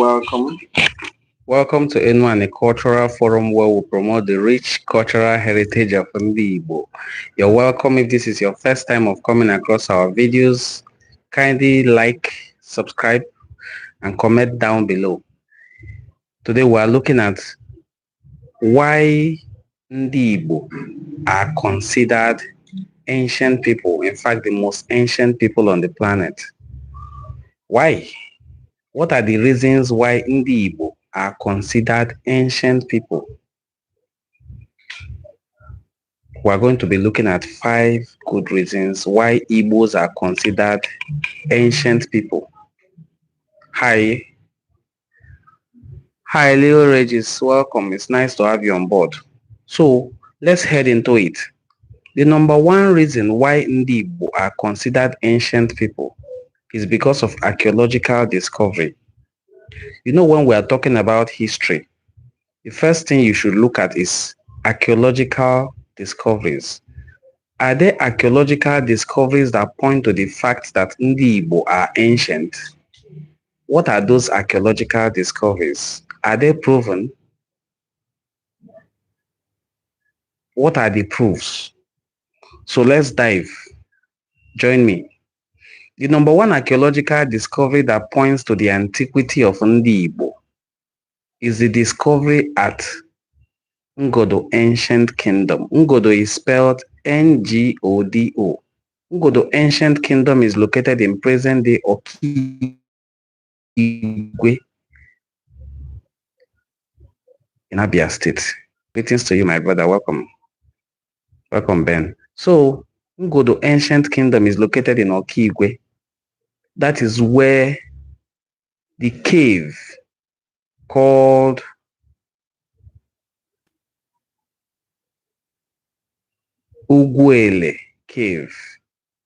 welcome. Welcome to Enuani Cultural Forum, where we promote the rich cultural heritage of Igbo. You're welcome if this is your first time of coming across our videos. Kindly like, subscribe, and comment down below. Today we are looking at why Igbo are considered ancient people, in fact the most ancient people on the planet. Why? What are the reasons why Igbo are considered ancient people? We are going to be looking at 5 good reasons why Igbos are considered ancient people. Hi, Leo Regis, welcome. It's nice to have you on board. So let's head into it. The number 1 reason why Igbo are considered ancient people is because of archaeological discovery. You know, when we are talking about history, the first thing you should look at is archaeological discoveries. Are there archaeological discoveries that point to the fact that Igbo are ancient? What are those archaeological discoveries? Are they proven? What are the proofs? So let's dive. Join me. The number 1 archaeological discovery that points to the antiquity of Igbo is the discovery at Ngodo Ancient Kingdom. Ngodo is spelled Ngodo. Ngodo Ancient Kingdom is located in present-day Okigwe in Abia State. Greetings to you, my brother. Welcome. Welcome, Ben. So, Ngodo Ancient Kingdom is located in Okigwe. That is where the cave called Ugwele Cave,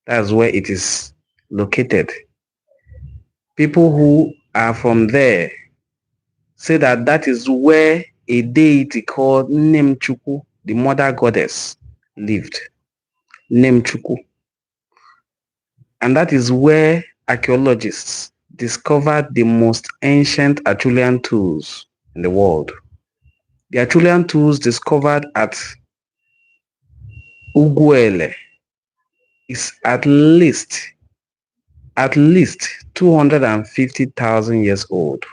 that's where it is located. People who are from there say that that is where a deity called Nemchukwu, the mother goddess, lived. Nemchukwu. And that is where archaeologists discovered the most ancient Acheulean tools in the world. The Acheulean tools discovered at Ugwele is at least 250,000 years old.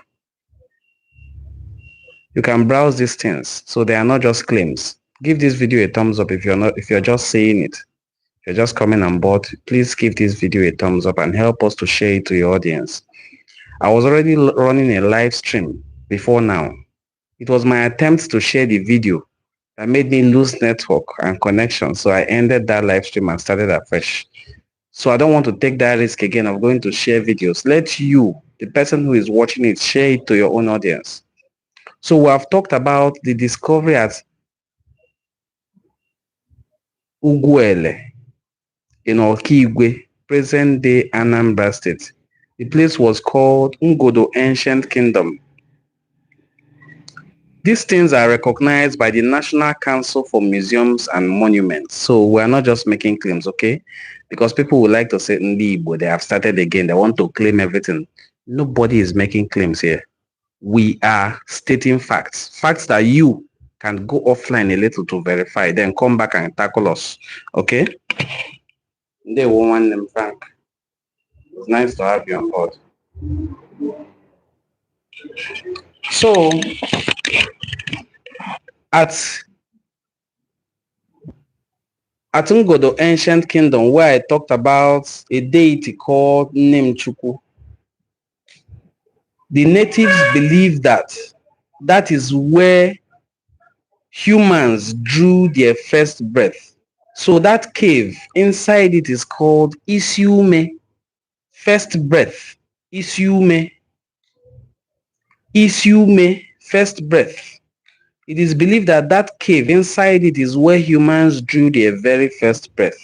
You can browse these things, so they are not just claims. Give this video a thumbs up if you're just saying it. If you're just coming on board, please give this video a thumbs up and help us to share it to your audience. I was already running a live stream before now. It was my attempt to share the video that made me lose network and connection, so I ended that live stream and started afresh. So I don't want to take that risk again of going to share videos. Let you, the person who is watching it, share it to your own audience. So we have talked about the discovery at Ugwele in Okigwe, present-day Anambra State. The place was called Ngodo Ancient Kingdom. These things are recognized by the National Council for Museums and Monuments. So we are not just making claims, okay? Because people would like to say, Igbo, they have started again. They want to claim everything. Nobody is making claims here. We are stating facts. Facts that you can go offline a little to verify, then come back and tackle us, okay? They won't want them, Frank. It's nice to have you on board. So, at Ngodo Ancient Kingdom, where I talked about a deity called Nemchukwu, the natives believe that that is where humans drew their first breath. So that cave, inside it is called Isume, first breath. Isume, first breath. It is believed that that cave, inside it is where humans drew their very first breath.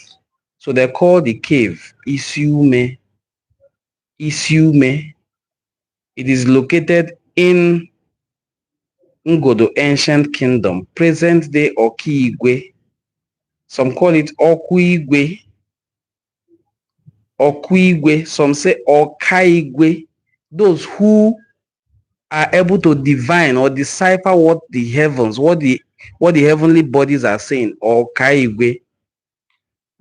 So they call the cave Isume. Isume. It is located in Ngodo Ancient Kingdom, present-day Okigwe. Some call it Okuigwe. Okuigwe. Some say Okaigwe. Those who are able to divine or decipher what the heavens, what the heavenly bodies are saying, or Kaigwe.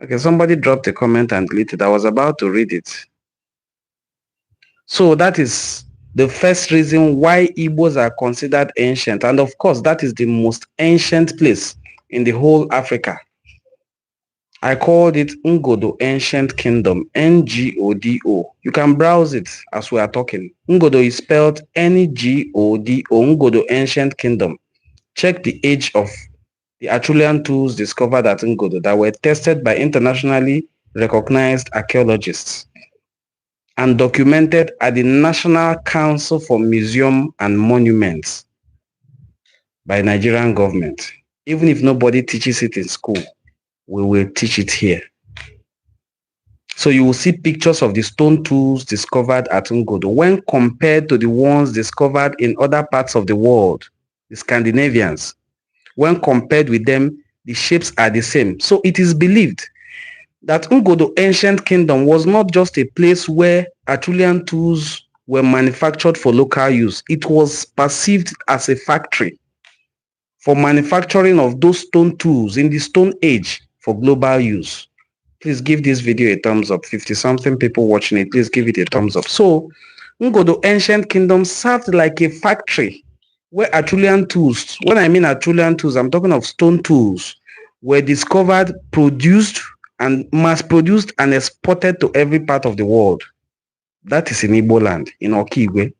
Okay, somebody dropped a comment and deleted. I was about to read it. So that is the first reason why Igbos are considered ancient. And of course, that is the most ancient place in the whole Africa. I called it Ngodo Ancient Kingdom, Ngodo. You can browse it as we are talking. Ngodo is spelled Ngodo, Ngodo Ancient Kingdom. Check the age of the Acheulean tools discovered at Ngodo that were tested by internationally recognized archaeologists and documented at the National Council for Museum and Monuments by Nigerian government. Even if nobody teaches it in school, we will teach it here. So you will see pictures of the stone tools discovered at Ngodo when compared to the ones discovered in other parts of the world, the Scandinavians. When compared with them, the shapes are the same. So it is believed that Ngodo Ancient Kingdom was not just a place where Acheulean tools were manufactured for local use. It was perceived as a factory for manufacturing of those stone tools in the Stone Age for global use. Please give this video a thumbs up. 50-something people watching it, please give it a thumbs up. So, Ngodo Ancient Kingdom served like a factory where Acheulean tools, when I mean Acheulean tools, I'm talking of stone tools, were discovered, produced, and mass-produced and exported to every part of the world. That is in Igbo land, in Okigwe.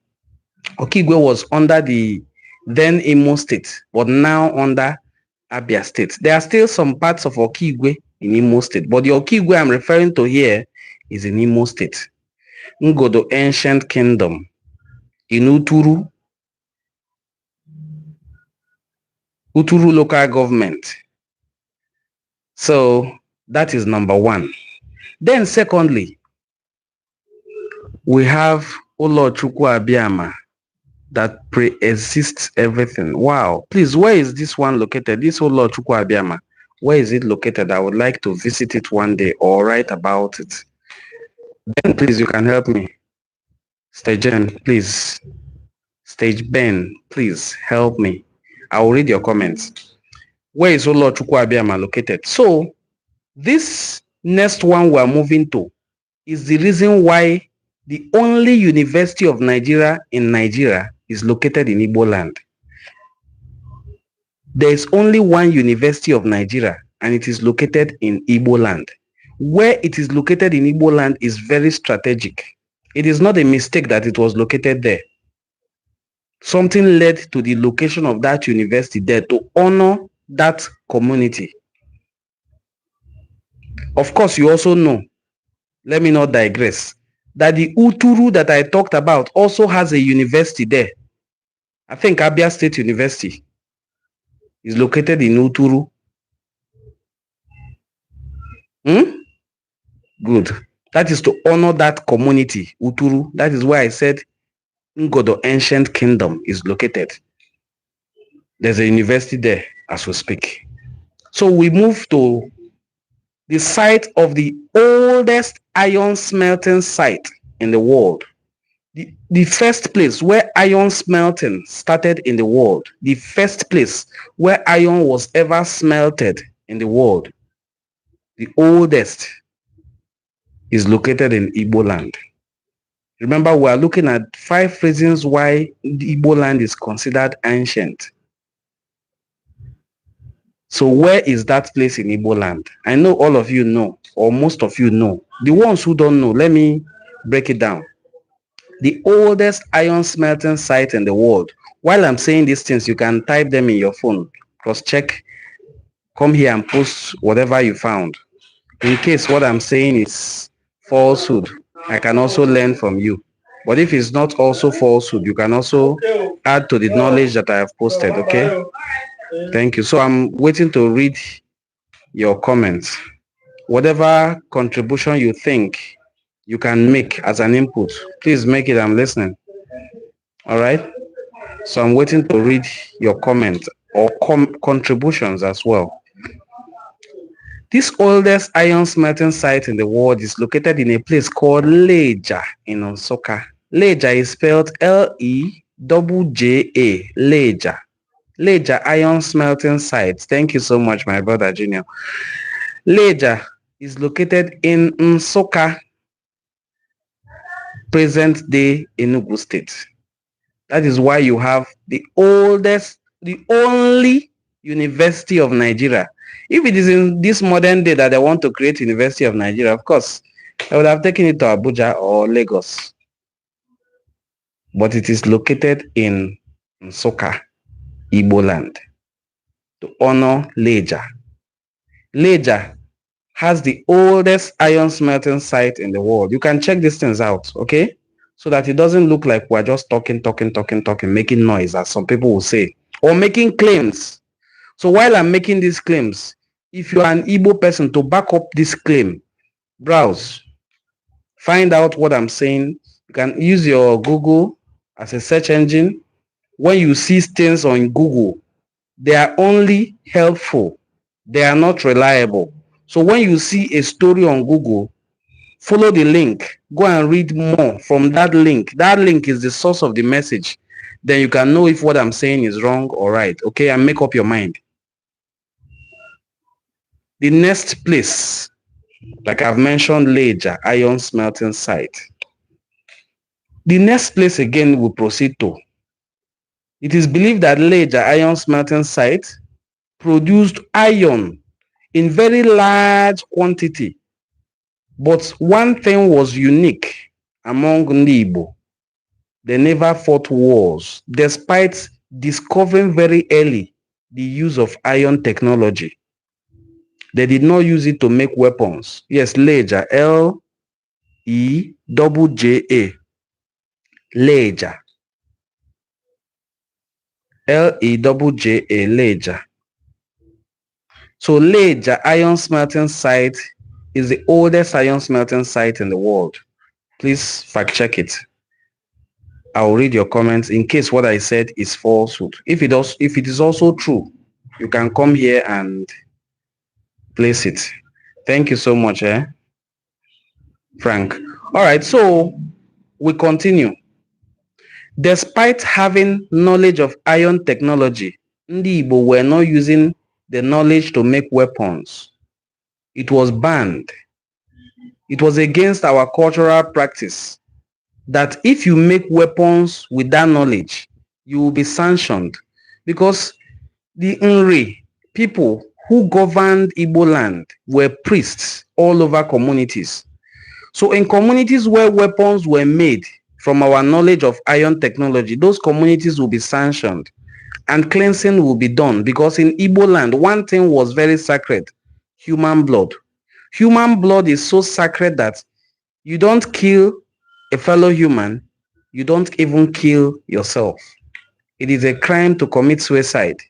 Okigwe was under the then Imo State, but now under Abia State. There are still some parts of Okigwe in Imo State, but the Okigwe I'm referring to here is in Imo State. Ngodo Ancient Kingdom, in Uturu local government. So that is number one. Then secondly, we have Olochukwu Abiama that pre-exists everything. Wow. Please, where is this one located? This Olochukwu Abiama. Where is it located? I would like to visit it one day or write about it. Then please, you can help me. Stage Ben, please. Stage Ben, please help me. I will read your comments. Where is Olochukwu Abiama located? So, this next one we're moving to is the reason why the only University of Nigeria in Nigeria is located in Igbo land. There is only one University of Nigeria and it is located in Igbo land. Where it is located in Igbo land is very strategic. It is not a mistake that it was located there. Something led to the location of that university there to honor that community. Of course, you also know, let me not digress, that the Uturu that I talked about also has a university there. I think Abia State University is located in Uturu. Good. That is to honor that community, Uturu. That is why I said Ngodo Ancient Kingdom is located. There's a university there as we speak. So we move to the site of the oldest iron smelting site in the world. The first place where iron smelting started in the world. The first place where iron was ever smelted in the world. The oldest is located in Igbo land. Remember, we are looking at 5 reasons why the Igbo land is considered ancient. So where is that place in Igbo land? I know all of you know, or most of you know. The ones who don't know, let me break it down. The oldest iron smelting site in the world. While I'm saying these things, you can type them in your phone. Cross-check, come here and post whatever you found. In case what I'm saying is falsehood, I can also learn from you. But if it's not also falsehood, you can also add to the knowledge that I have posted, okay? Thank you. So I'm waiting to read your comments. Whatever contribution you think you can make as an input, please make it. I'm listening. All right? So I'm waiting to read your comments or contributions as well. This oldest iron smelting site in the world is located in a place called Leja in Nsukka. Leja is spelled Leja. Leja. Leja iron smelting site. Thank you so much, my brother Junior. Leja is located in Nsukka, present-day Enugu State. That is why you have the oldest, the only University of Nigeria. If it is in this modern day that they want to create University of Nigeria, of course, I would have taken it to Abuja or Lagos. But it is located in Nsukka, Igbo land, to honor Leja. Leja has the oldest iron smelting site in the world. You can check these things out, okay? So that it doesn't look like we're just talking, making noise, as some people will say, or making claims. So while I'm making these claims, if you are an Igbo person, to back up this claim, browse, find out what I'm saying. You can use your Google as a search engine. When you see things on Google, they are only helpful. They are not reliable. So when you see a story on Google, follow the link. Go and read more from that link. That link is the source of the message. Then you can know if what I'm saying is wrong or right. Okay, and make up your mind. The next place, like I've mentioned, Leja iron smelting site. The next place again we proceed to. It is believed that Leja iron smelting site produced iron in very large quantity. But one thing was unique among Igbo. They never fought wars, despite discovering very early the use of iron technology. They did not use it to make weapons. Yes, Leja, L-E-J-J-A, Leja. L-E-J-J-A, Leja. So Leja iron smelting site is the oldest iron smelting site in the world. Please fact check it. I'll read your comments in case what I said is falsehood. If it is also true, you can come here and place it. Thank you so much, Frank. All right, so we continue. Despite having knowledge of iron technology, Ndi Igbo were not using the knowledge to make weapons. It was banned. It was against our cultural practice that if you make weapons with that knowledge, you will be sanctioned, because the Nri people who governed Igbo land were priests all over communities. So in communities where weapons were made from our knowledge of iron technology, those communities will be sanctioned and cleansing will be done, because in Igbo land, one thing was very sacred: human blood. Human blood is so sacred that you don't kill a fellow human, you don't even kill yourself. It is a crime to commit suicide.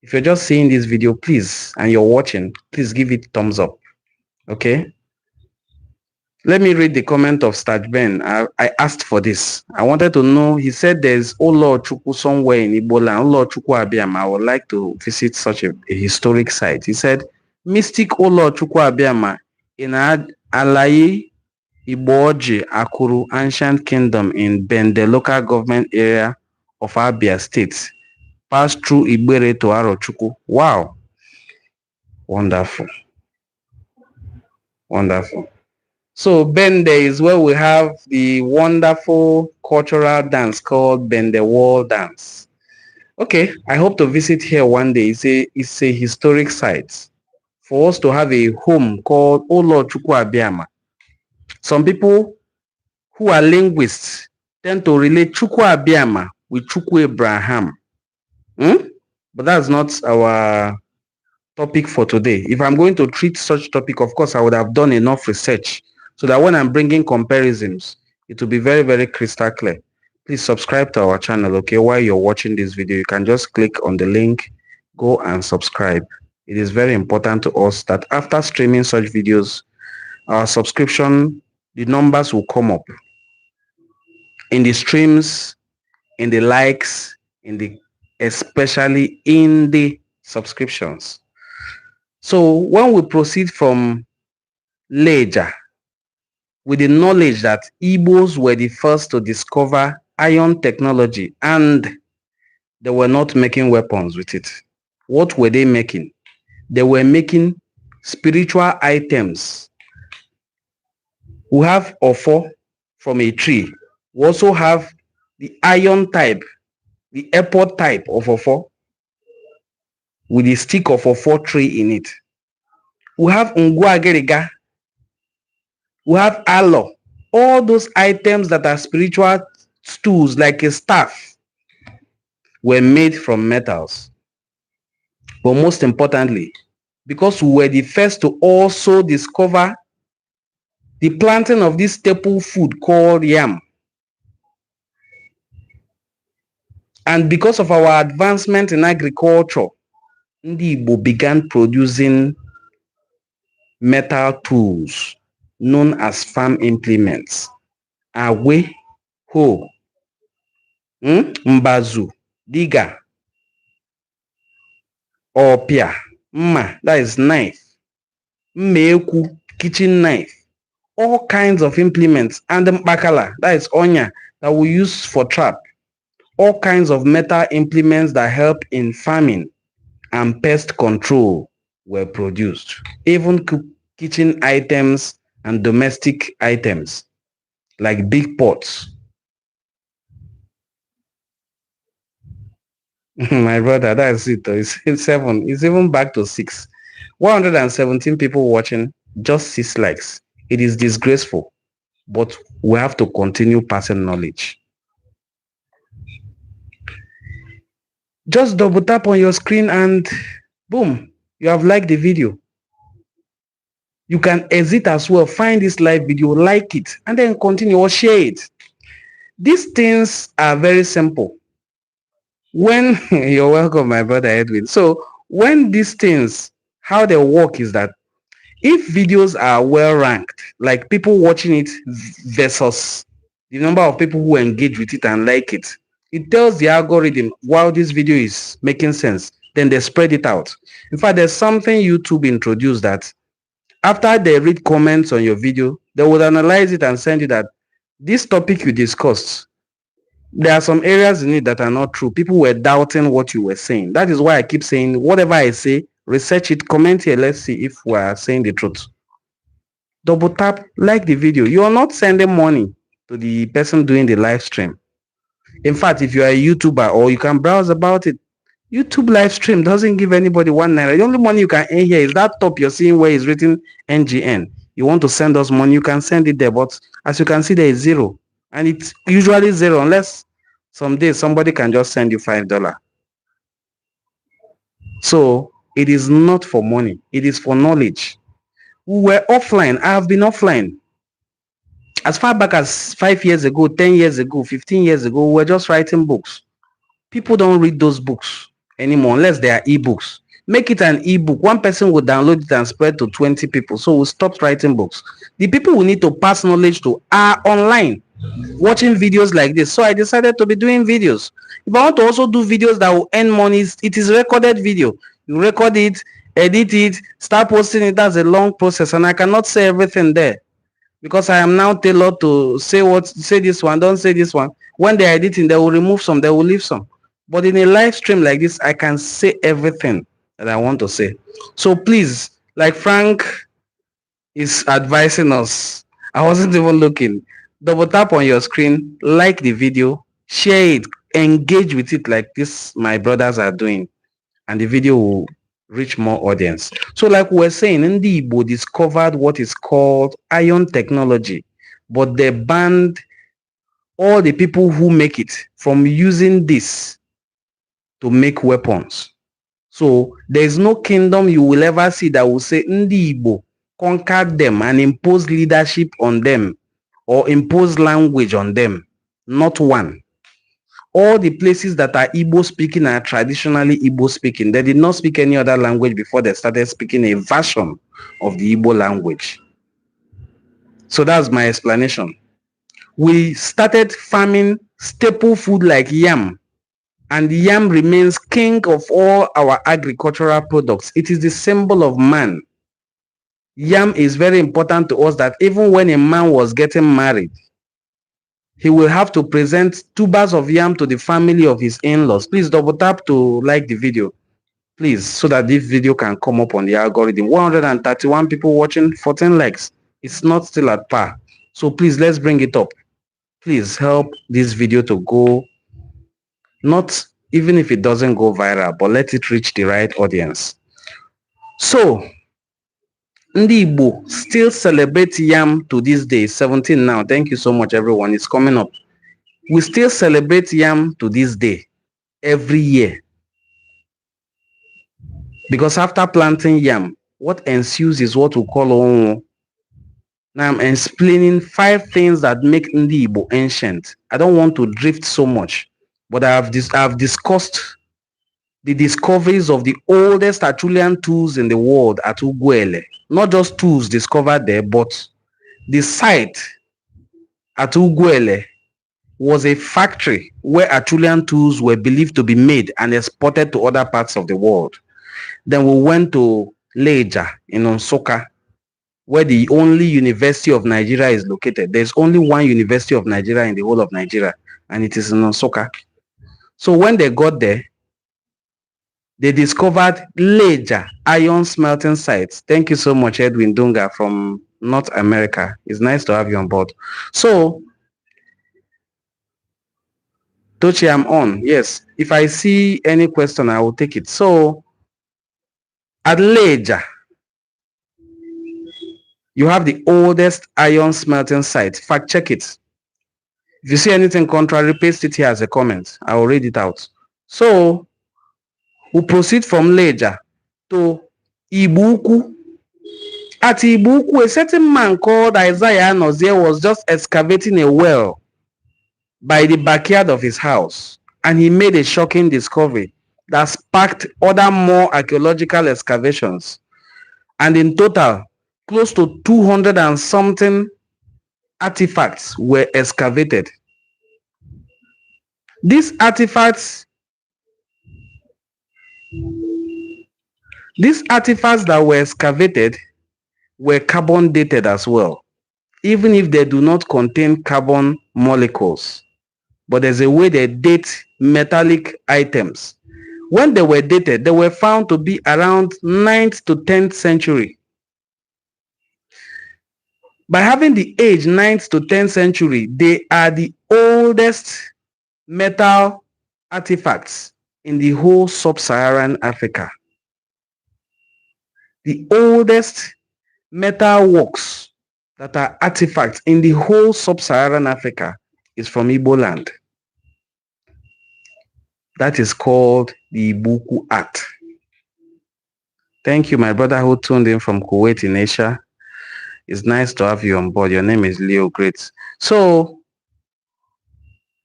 If you're just seeing this video, please, and you're watching, please give it thumbs up. Okay? Let me read the comment of Staj Ben. I asked for this. I wanted to know, he said there's Olo Chukwu somewhere in Igbo land, Olo Chukwu Abiama. I would like to visit such a historic site. He said, Mystic Olo Chukwu Abiama in Alayi Igbo-Oji Akuru, ancient kingdom in Benin, the local government area of Abia State, passed through Igbere to Arochukwu. Wow. Wonderful. Wonderful. So Bende is where we have the wonderful cultural dance called Bende Wall Dance. Okay, I hope to visit here one day. It's a historic site for us to have a home called Olo Chukwu Abiama. Some people who are linguists tend to relate Chukwu Abiama with Chukwu Abraham. But that's not our topic for today. If I'm going to treat such topic, of course, I would have done enough research so that when I'm bringing comparisons, it will be very, very crystal clear. Please subscribe to our channel, okay? While you're watching this video, you can just click on the link, go and subscribe. It is very important to us that after streaming such videos, our subscription, the numbers will come up in the streams, in the likes, especially in the subscriptions. So when we proceed from Leja, with the knowledge that Igbos were the first to discover iron technology, and they were not making weapons with it. What were they making? They were making spiritual items. We have ofo from a tree. We also have the iron type, the airport type of ofo with the stick of ofo tree in it. We have ngwagiriga. We have aloe. All those items that are spiritual tools like a staff were made from metals. But most importantly, because we were the first to also discover the planting of this staple food called yam. And because of our advancement in agriculture, ndị Igbo began producing metal tools known as farm implements. Agwe, hoe, mbazu, digger, opia, mma, that is knife, mmeekwu, kitchen knife, all kinds of implements, and mpakala, that is onya, that we use for trap. All kinds of metal implements that help in farming and pest control were produced. Even kitchen items and domestic items like big pots. My brother, that's it. It's 7. It's even back to 6. 117 people watching, just 6 likes. It is disgraceful, but we have to continue passing knowledge. Just double tap on your screen and boom, you have liked the video. You can exit as well, find this live video, like it, and then continue or share it. These things are very simple. When you're welcome, my brother Edwin. So when these things, how they work is that if videos are well ranked, like people watching it versus the number of people who engage with it and like it, it tells the algorithm, wow, this video is making sense. Then they spread it out. In fact, there's something YouTube introduced that after they read comments on your video, they would analyze it and send you that this topic you discussed, there are some areas in it that are not true. People were doubting what you were saying. That is why I keep saying, whatever I say, research it, comment here. Let's see if we are saying the truth. Double tap, like the video. You are not sending money to the person doing the live stream. In fact, if you are a YouTuber or you can browse about it, YouTube live stream doesn't give anybody 1 naira. The only money you can earn here is that top you're seeing where is written NGN. You want to send us money, you can send it there. But as you can see, there is 0. And it's usually 0 unless someday somebody can just send you $5. So it is not for money. It is for knowledge. We were offline. I have been offline. As far back as 5 years ago, 10 years ago, 15 years ago, we were just writing books. People don't read those books anymore unless they are ebooks. Make it an ebook. One person will download it and spread to 20 people. So we'll stop writing books. The people we need to pass knowledge to are online, watching videos like this. So I decided to be doing videos. If I want to also do videos that will earn money, it is recorded video. You record it, edit it, start posting it. That's a long process, and I cannot say everything there because I am now tailored to say this one, don't say this one. When they are editing, they will remove some, they will leave some. But in a live stream like this, I can say everything that I want to say. So please, like Frank is advising us, I wasn't even looking. Double tap on your screen, like the video, share it, engage with it like this my brothers are doing, and the video will reach more audience. So like we were saying, ndị Igbo discovered what is called iron technology, but they banned all the people who make it from using this to make weapons. So there is no kingdom you will ever see that will say ndị Igbo conquered them and imposed leadership on them or impose language on them. Not one. All the places that are Igbo speaking are traditionally Igbo speaking. They did not speak any other language before they started speaking a version of the Igbo language. So that's my explanation. We started farming staple food like yam, and yam remains king of all our agricultural products. It is the symbol of man. Yam is very important to us that even when a man was getting married, he will have to present 2 bars of yam to the family of his in-laws. Please double tap to like the video, please, so that this video can come up on the algorithm. 131 people watching, 14 likes. It's not still at par. So please, let's bring it up. Please help this video to go, not even if it doesn't go viral, but let it reach the right audience. So, Ndi Igbo still celebrate yam to this day. 17 now. Thank you so much, everyone. It's coming up. We still celebrate yam to this day, every year. Because after planting yam, what ensues is what we call onwo. Now I'm explaining 5 things that make Ndi Igbo ancient. I don't want to drift so much, but I've discussed the discoveries of the oldest Acheulean tools in the world at Ugwuele. Not just tools discovered there, but the site at Ugwuele was a factory where Acheulean tools were believed to be made and exported to other parts of the world. Then we went to Leja in Nsukka, where the only University of Nigeria is located. There's only one University of Nigeria in the whole of Nigeria, and it is in Nsukka. So when they got there, they discovered Leja iron smelting sites. Thank you so much, Edwin Dunga from North America. It's nice to have you on board. So, Tochi, I'm on. Yes, if I see any question, I will take it. So, at Leja, you have the oldest iron smelting site. Fact check it. If you see anything contrary, paste it here as a comment. I will read it out. So, we proceed from Leja to Igbo-Ukwu. At Igbo-Ukwu, a certain man called Isaiah Nozie was just excavating a well by the backyard of his house, and he made a shocking discovery that sparked other more archaeological excavations. And in total, close to 200 and something artifacts were excavated. These artifacts that were excavated were carbon dated as well, even if they do not contain carbon molecules. But there's a way they date metallic items. When they were dated, they were found to be around 9th to 10th century. By having the age 9th to 10th century, they are the oldest metal artifacts in the whole sub-Saharan Africa. The oldest metal works that are artifacts in the whole sub-Saharan Africa is from Igbo land. That is called the Igbo-Ukwu art. Thank you, my brother who tuned in from Kuwait in Asia. It's nice to have you on board. Your name is Leo Great. So,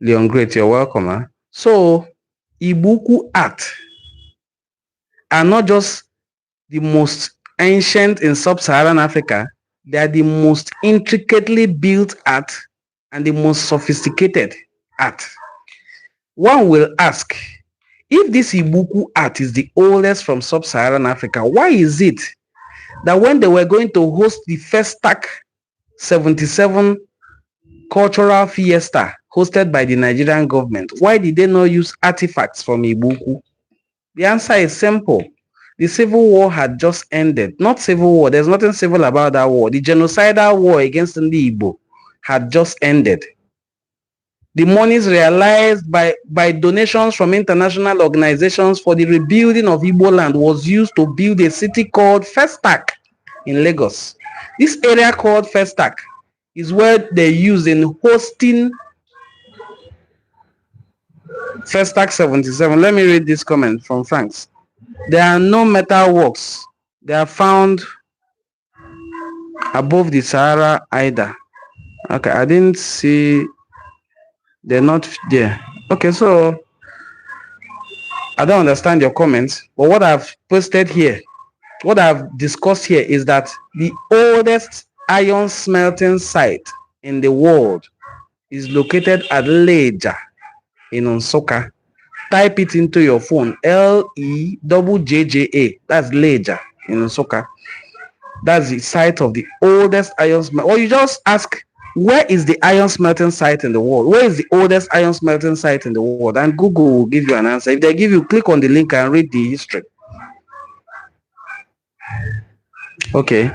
Leon Great, you're welcome. Huh? So, Igbo-Ukwu art are not just the most ancient in sub-Saharan Africa, they are the most intricately built art and the most sophisticated art. One will ask, if this Igbo-Ukwu art is the oldest from sub-Saharan Africa, why is it that when they were going to host the first TAC 77 cultural fiesta hosted by the Nigerian government, why did they not use artifacts from Igbo-Ukwu? The answer is simple. The civil war had just ended. Not civil war, there's nothing civil about that war. The genocidal war against the Igbo had just ended. The monies realized by donations from international organizations for the rebuilding of Igbo land was used to build a city called Festac in Lagos. This area called Festac is where they use in hosting Festac 77. Let me read this comment from Franks. There are no metal works. They are found above the Sahara either. Okay, I didn't see. They're not there. Okay, so I don't understand your comments, but what I've posted here, what I've discussed here is that the oldest iron smelting site in the world is located at Leja in Nsukka. Type it into your phone, Lejjja. That's Leja in Nsukka. That's the site of the oldest iron smelting. Or you just ask Where is the iron smelting site in the world? Where is the oldest iron smelting site in the world? And Google will give you an answer. If they give you, click on the link and read the history. Okay.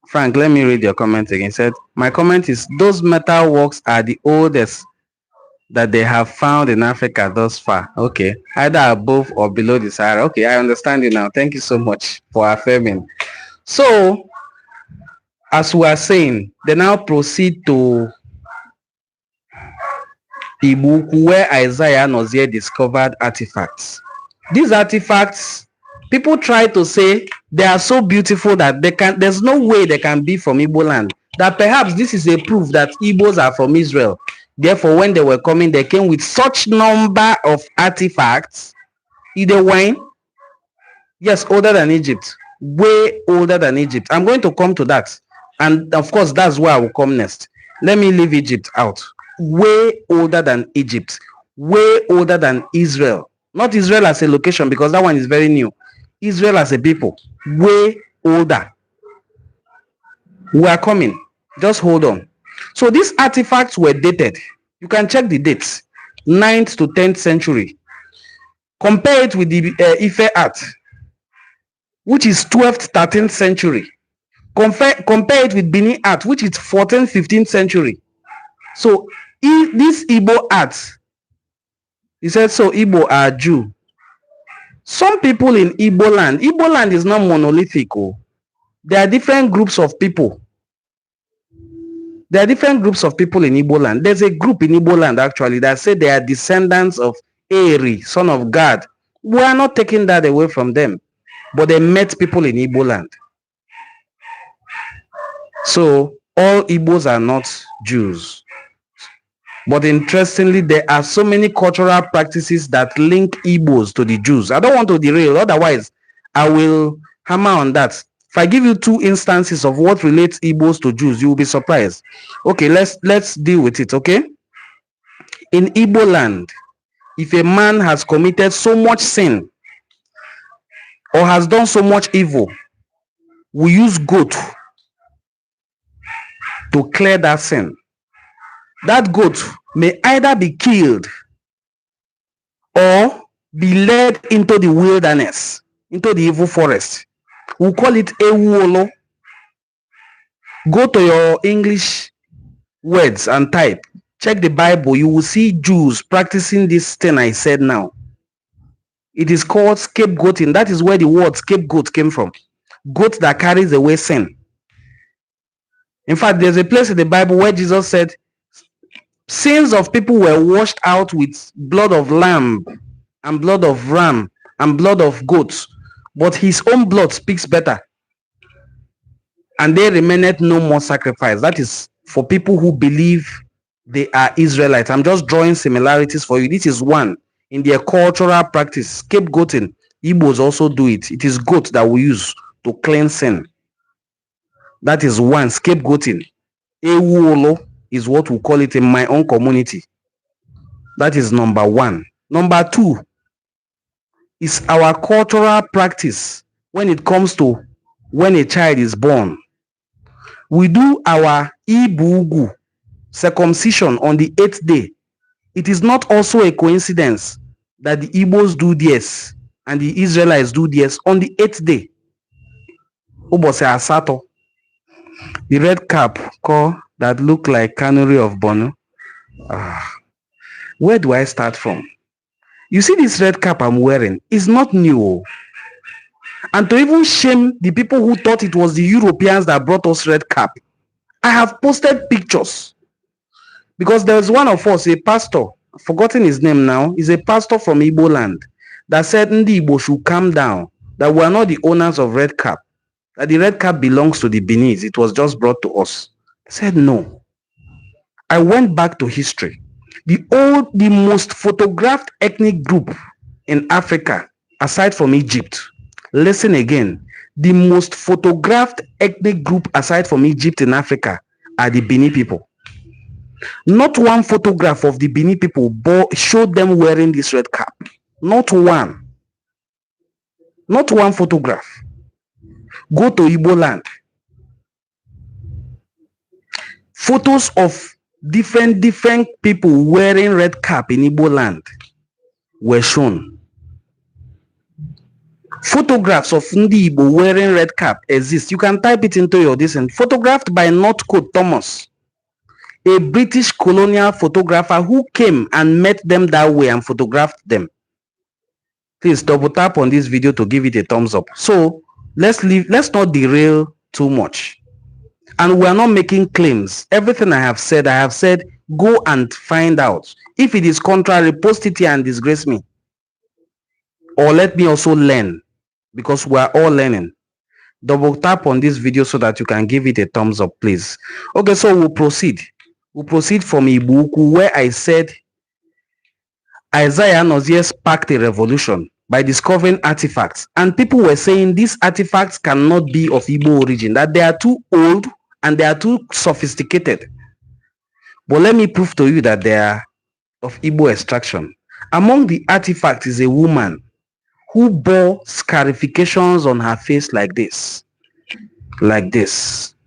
Frank, let me read your comment again. He said, my comment is, those metal works are the oldest that they have found in Africa thus far. Okay. Either above or below the Sahara. Okay, I understand you now. Thank you so much for affirming. So, as we are saying, they now proceed to Igbo-Ukwu, where Isaiah Nozier discovered artifacts. These artifacts, people try to say they are so beautiful that there's no way they can be from Igbo land. That perhaps this is a proof that Igbos are from Israel. Therefore, when they were coming, they came with such number of artifacts. Either wine, yes, older than Egypt, way older than Egypt. I'm going to come to that. And of course, that's where I will come next. Let me leave Egypt out. Way older than Egypt, way older than Israel. Not Israel as a location, because that one is very new. Israel as a people, way older. We are coming. Just hold on. So these artifacts were dated. You can check the dates. 9th to 10th century. Compare it with the Ife art, which is 12th, 13th century. Compare it with Benin art, which is 14th, 15th century. So this Igbo art, he said, so Igbo are Jew. Some people in Igbo land is not monolithic. Oh. There are different groups of people. There are different groups of people in Igbo land. There's a group in Igbo land actually that say they are descendants of Eri, son of God. We are not taking that away from them, but they met people in Igbo land. So all Igbos are not Jews. But interestingly, there are so many cultural practices that link Igbos to the Jews. I don't want to derail, otherwise I will hammer on that. If I give you two instances of what relates Igbos to Jews, you will be surprised. Okay, let's deal with it, okay? In Igbo land, if a man has committed so much sin or has done so much evil, we use goat to clear that sin. That goat may either be killed or be led into the wilderness, into the evil forest. We'll call it Ewuolo. Go to your English words and type. Check the Bible. You will see Jews practicing this thing I said now. It is called scapegoating. That is where the word scapegoat came from. Goat that carries away sin. In fact, there's a place in the Bible where Jesus said, sins of people were washed out with blood of lamb and blood of ram and blood of goats, but his own blood speaks better. And there remaineth no more sacrifice. That is for people who believe they are Israelites. I'm just drawing similarities for you. This is one in their cultural practice. Scapegoating. Igbos also do it. It is goat that we use to cleanse sin. That is one, scapegoating. Ewuolo is what we call it in my own community. That is number one. Number two is our cultural practice when it comes to when a child is born. We do our Ibu-Ukwu circumcision on the 8th day. It is not also a coincidence that the Igbos do this and the Israelites do this on the 8th day. Ubose Asato. The red cap called that look like cannery of Bono. Where do I start from? You see this red cap I'm wearing is not new. And to even shame the people who thought it was the Europeans that brought us red cap, I have posted pictures. Because there was one of us, a pastor, I've forgotten his name now, he's a pastor from Igbo land, that said Ndi Igbo should calm down, that we are not the owners of red cap, that the red cap belongs to the Benin. It was just brought to us. I said no. I went back to history. The most photographed ethnic group in Africa, aside from Egypt, listen again, the most photographed ethnic group aside from Egypt in Africa are the Benin people. Not one photograph of the Benin people showed them wearing this red cap. Not one. Not one photograph. Go to Igbo land. Photos of different people wearing red cap in Igbo land were shown. Photographs of Ndi Igbo wearing red cap exist. You can type it into your listen. Photographed by Northcote Thomas, a British colonial photographer who came and met them that way and photographed them. Please double tap on this video to give it a thumbs up. So let's not derail too much. And we are not making claims. Everything I have said, go and find out. If it is contrary, post it here and disgrace me. Or let me also learn, because we are all learning. Double tap on this video so that you can give it a thumbs up, please. Okay, so we'll proceed. We'll proceed from Igbo-Ukwu, where I said Isaiah Nozier sparked a revolution by discovering artifacts. And people were saying these artifacts cannot be of Igbo origin, that they are too old and they are too sophisticated. But let me prove to you that they are of Igbo extraction. Among the artifacts is a woman who bore scarifications on her face like this,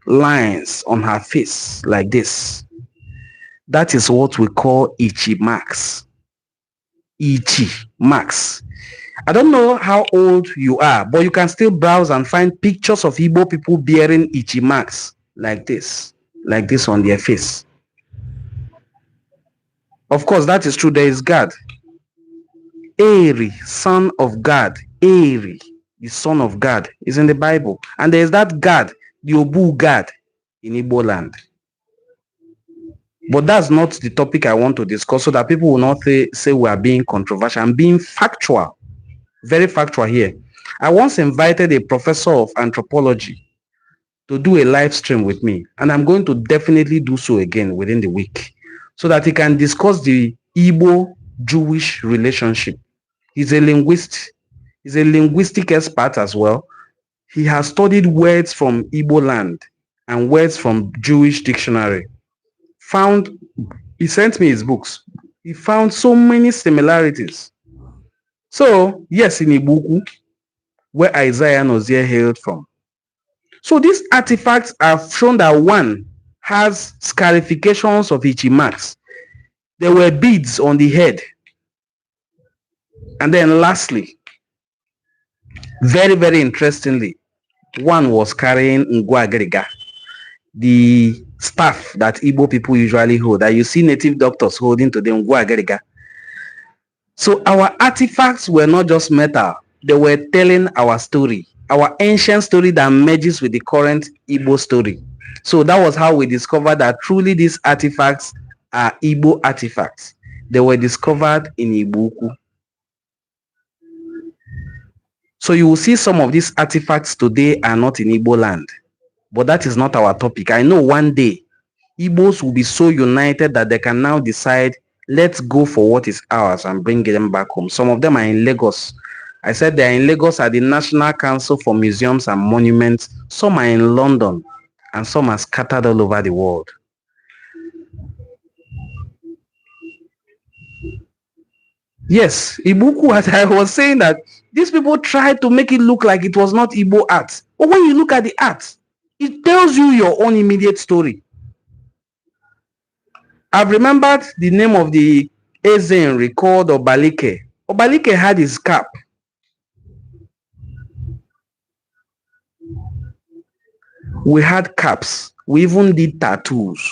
lines on her face like this. That is what we call Ichi marks. Ichi marks. I don't know how old you are, but you can still browse and find pictures of Igbo people bearing Ichi marks like this on their face. Of course, that is true. There is God. Eri, son of God. Eri, the son of God, is in the Bible. And there is that God, the Obu God, in Igbo land. But that's not the topic I want to discuss, so that people will not say we are being controversial. I'm being factual, very factual here. I once invited a professor of anthropology to do a live stream with me, and I'm going to definitely do so again within the week, so that he can discuss the Igbo-Jewish relationship. He's a linguist. He's a linguistic expert as well. He has studied words from Igbo land and words from Jewish dictionary. He sent me his books. He found so many similarities. So, yes, in Igbo-Ukwu, where Isaiah Nozier hailed from. So these artifacts have shown that one has scarifications of Ichi marks. There were beads on the head. And then lastly, very, very interestingly, one was carrying Ngwageriga, the staff that Igbo people usually hold, that you see native doctors holding to the Ngwageriga. So our artifacts were not just metal, they were telling our story, our ancient story that merges with the current Igbo story. So that was how we discovered that truly these artifacts are Igbo artifacts. They were discovered in Igbo-Ukwu. So you will see some of these artifacts today are not in Igbo land. But that is not our topic. I know one day, Igbos will be so united that they can now decide, let's go for what is ours and bring them back home. Some of them are in Lagos. I said they are in Lagos at the National Council for Museums and Monuments. Some are in London and some are scattered all over the world. Yes, Igbo-Ukwu, as I was saying, that these people tried to make it look like it was not Igbo art. But when you look at the art, it tells you your own immediate story. I've remembered the name of the Ezenri called Obalike. Obalike had his cap. We had caps. We even did tattoos.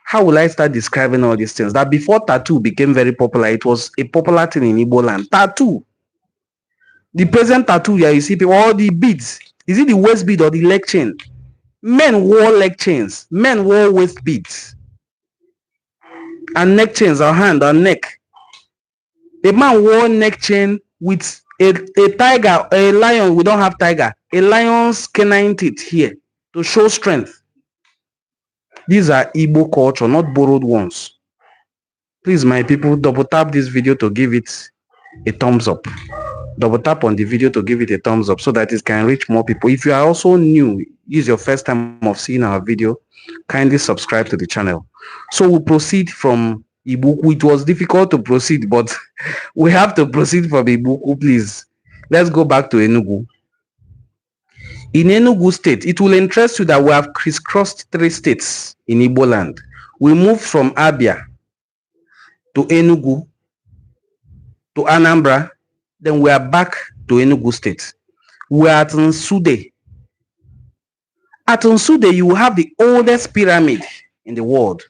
How will I start describing all these things? That before tattoo became very popular, it was a popular thing in Igbo land. Tattoo. The present tattoo here, you see people, all the beads. Is it the waist bead or the leg chain? Men wore leg chains. Men wore waist beads. And neck chains, or hand, or neck. A man wore neck chain with a tiger, a lion. We don't have tiger. A lion's canine teeth here to show strength. These are Igbo culture, not borrowed ones. Please, my people, double tap this video to give it a thumbs up. Double tap on the video to give it a thumbs up so that it can reach more people. If you are also new, this is your first time of seeing our video, kindly subscribe to the channel. So we'll proceed from Igbo-Ukwu. It was difficult to proceed, but we have to proceed from Igbo-Ukwu, please. Let's go back to Enugu. In Enugu state, it will interest you that we have crisscrossed 3 states in Igbo land. We moved from Abia to Enugu to Anambra, then we are back to Enugu state. We are at Nsude. At Nsude, you will have the oldest pyramid in the world.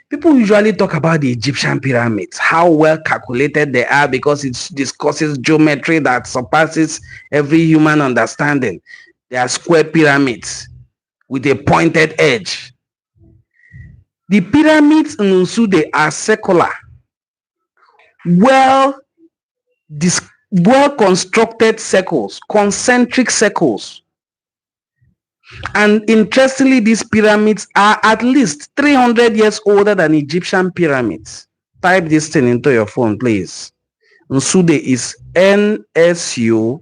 People usually talk about the Egyptian pyramids, how well calculated they are because it discusses geometry that surpasses every human understanding. They are square pyramids with a pointed edge. The pyramids in Nsude are circular, well constructed circles, concentric circles. And interestingly, these pyramids are at least 300 years older than Egyptian pyramids. Type this thing into your phone, please. Nsude is Nsude,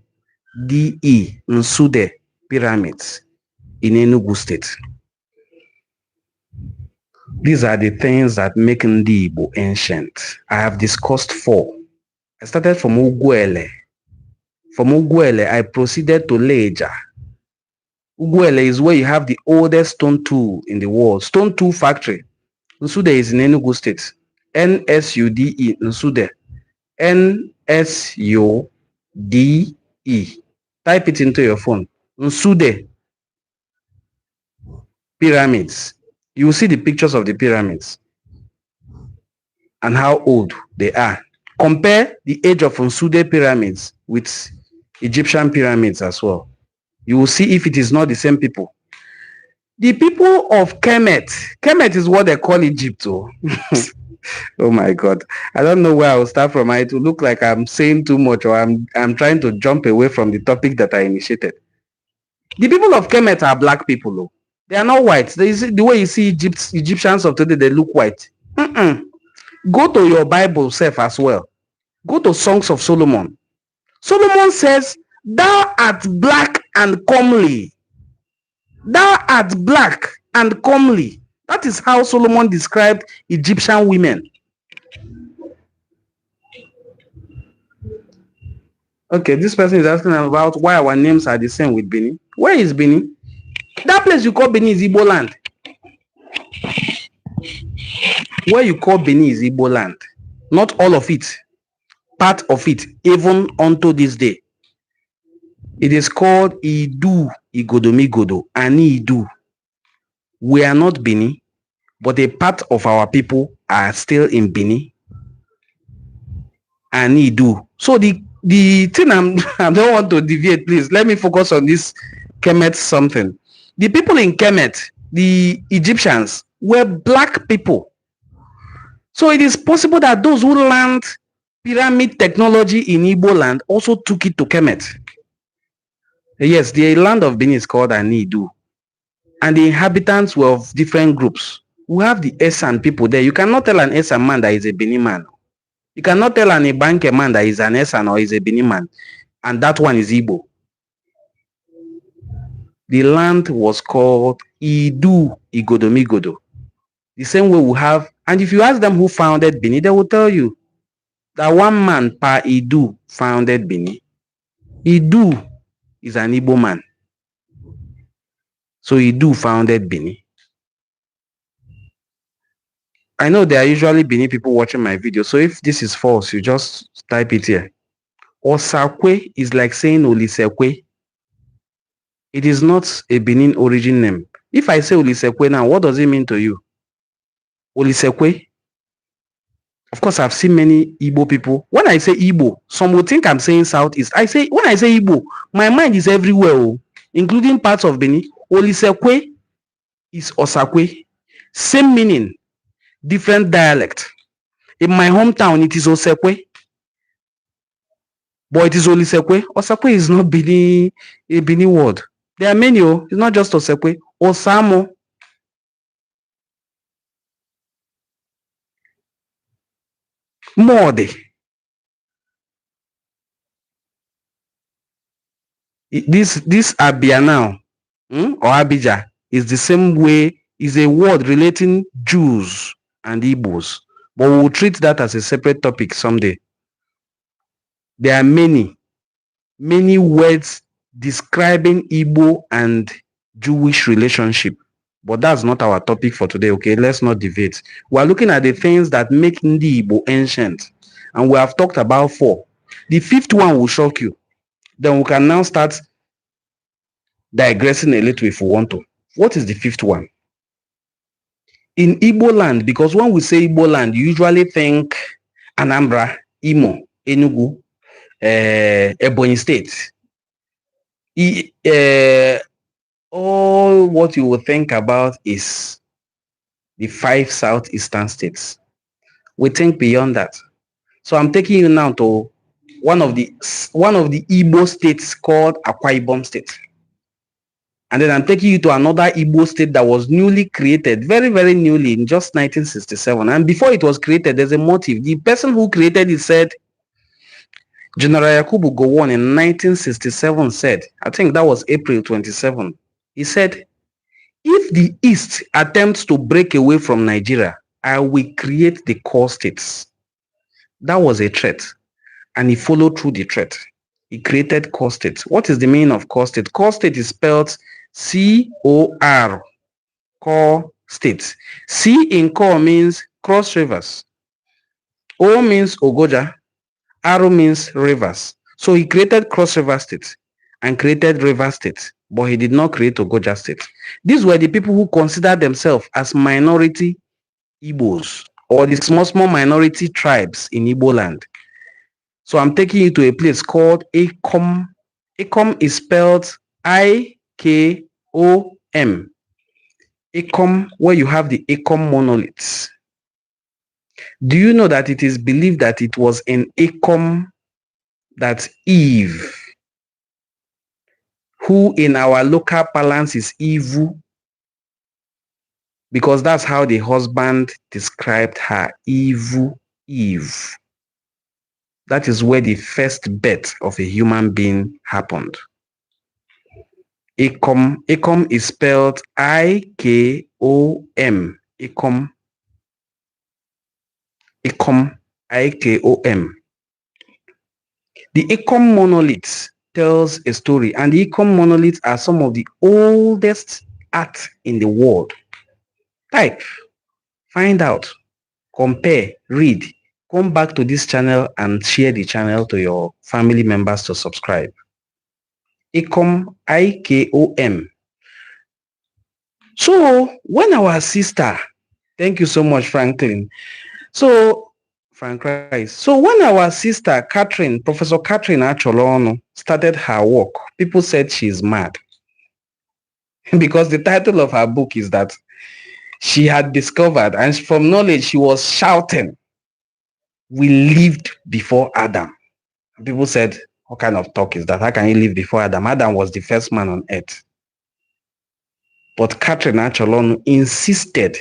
Nsude pyramids in Enugu state. These are the things that make Ndi Igbo ancient. I have discussed 4. I started from Ugwuele. From Ugwuele, I proceeded to Leja. Ugwuele is where you have the oldest stone tool in the world. Stone tool factory. Nsude is in Enugu state. Nsude, Nsude. Nsude. Type it into your phone. Nsude pyramids. You will see the pictures of the pyramids and how old they are. Compare the age of Nsude pyramids with Egyptian pyramids as well. You will see if it is not the same people. The people of Kemet. Kemet is what they call Egypt. Oh, oh my God. I don't know where I will start from. It will look like I'm saying too much or I'm trying to jump away from the topic that I initiated. The people of Kemet are black people. Oh. They are not white. The way you see Egyptians of today, they look white. Go to your Bible self as well. Go to Songs of Solomon. Solomon says, "Thou art black and comely. Thou art black and comely." That is how Solomon described Egyptian women. Okay, this person is asking about why our names are the same with Benin. Where is Benin? That place you call Benin is Igbo land. Where you call Benin is Igbo land. Not all of it. Part of it, even unto this day. It is called Idu Igodomigodo and Idu. We are not Benin, but a part of our people are still in Benin and Idu. So the thing I don't want to deviate, please. Let me focus on this Kemet something. The people in Kemet, the Egyptians, were black people. So it is possible that those who learned pyramid technology in Igbo land also took it to Kemet. Yes, the land of Benin is called Anidu. And the inhabitants were of different groups. We have the Esan people there. You cannot tell an Esan man that is a Benin man. You cannot tell an Ibanke man that is an Esan or is a Benin man. And that one is Igbo. The land was called Idu Igodomigodo. The same way we have, and if you ask them who founded Benin, they will tell you that one man, Pa Idu, founded Benin. Idu is an Igbo man. So Idu founded Benin. I know there are usually Benin people watching my video, so if this is false, you just type it here. Osakwe is like saying Olisekwe. It is not a Benin origin name. If I say Olisekwe now, what does it mean to you? Olisekwe? Of course, I've seen many Igbo people. When I say Igbo, some will think I'm saying Southeast. When I say Igbo, my mind is everywhere, including parts of Benin. Olisekwe is Osakwe. Same meaning, different dialect. In my hometown, it is Osekwe. But it is Olisekwe. Osakwe is not Benin, a Benin word. There are many, it's not just Osekwe. Osamo. Mode. This Abia now, or Abija, is the same way, is a word relating Jews and Igbos. But we'll treat that as a separate topic someday. There are many words describing Igbo and Jewish relationship. But that's not our topic for today, okay? Let's not debate. We're looking at the things that make Ndi Igbo ancient. And we have talked about 4. The 5th one will shock you. Then we can now start digressing a little if we want to. What is the 5th one? In Igbo land, because when we say Igbo land, you usually think Anambra, Imo, Enugu, Ebonyi State. All what you will think about is the 5 southeastern states. We think beyond that. So I'm taking you now to one of the Igbo states called Akwa Ibom State. And then I'm taking you to another Igbo state that was newly created, very, very newly, in just 1967. And before it was created, there's a motive. The person who created it said, General Yakubu Gowon in 1967 said, I think that was April 27, he said, if the East attempts to break away from Nigeria, I will create the core states. That was a threat. And he followed through the threat. He created core states. What is the meaning of core state? Core state is spelled C-O-R, core states. C in core means cross rivers. O means Ogoja. R means rivers. So he created cross river states and created river states, but he did not create Ogoja state. These were the people who considered themselves as minority Igbos, or the small minority tribes in Igbo land. So I'm taking you to a place called Ikom. Ikom is spelled I-K-O-M. Ikom, where you have the Ikom monoliths. Do you know that it is believed that it was in Ikom that Eve, who in our local parlance is Ivu, because that's how the husband described her, Ivu, Eve. That is where the first birth of a human being happened. Ikom. Ikom is spelled I-K-O-M. Ikom. Ikom. I-K-O-M. The Ikom monoliths tells a story, and the Ikom monoliths are some of the oldest art in the world. Type, find out, compare, read, come back to this channel and share the channel to your family members to subscribe. Ikom, I-K-O-M. So when our sister, thank you so much, Franklin. So Frank Rice. So when our sister Catherine, Professor Catherine Acholono, started her work, people said she's mad. Because the title of her book is that she had discovered, and from knowledge she was shouting, we lived before Adam. And people said, what kind of talk is that? How can you live before Adam? Adam was the first man on earth. But Catherine Acholono insisted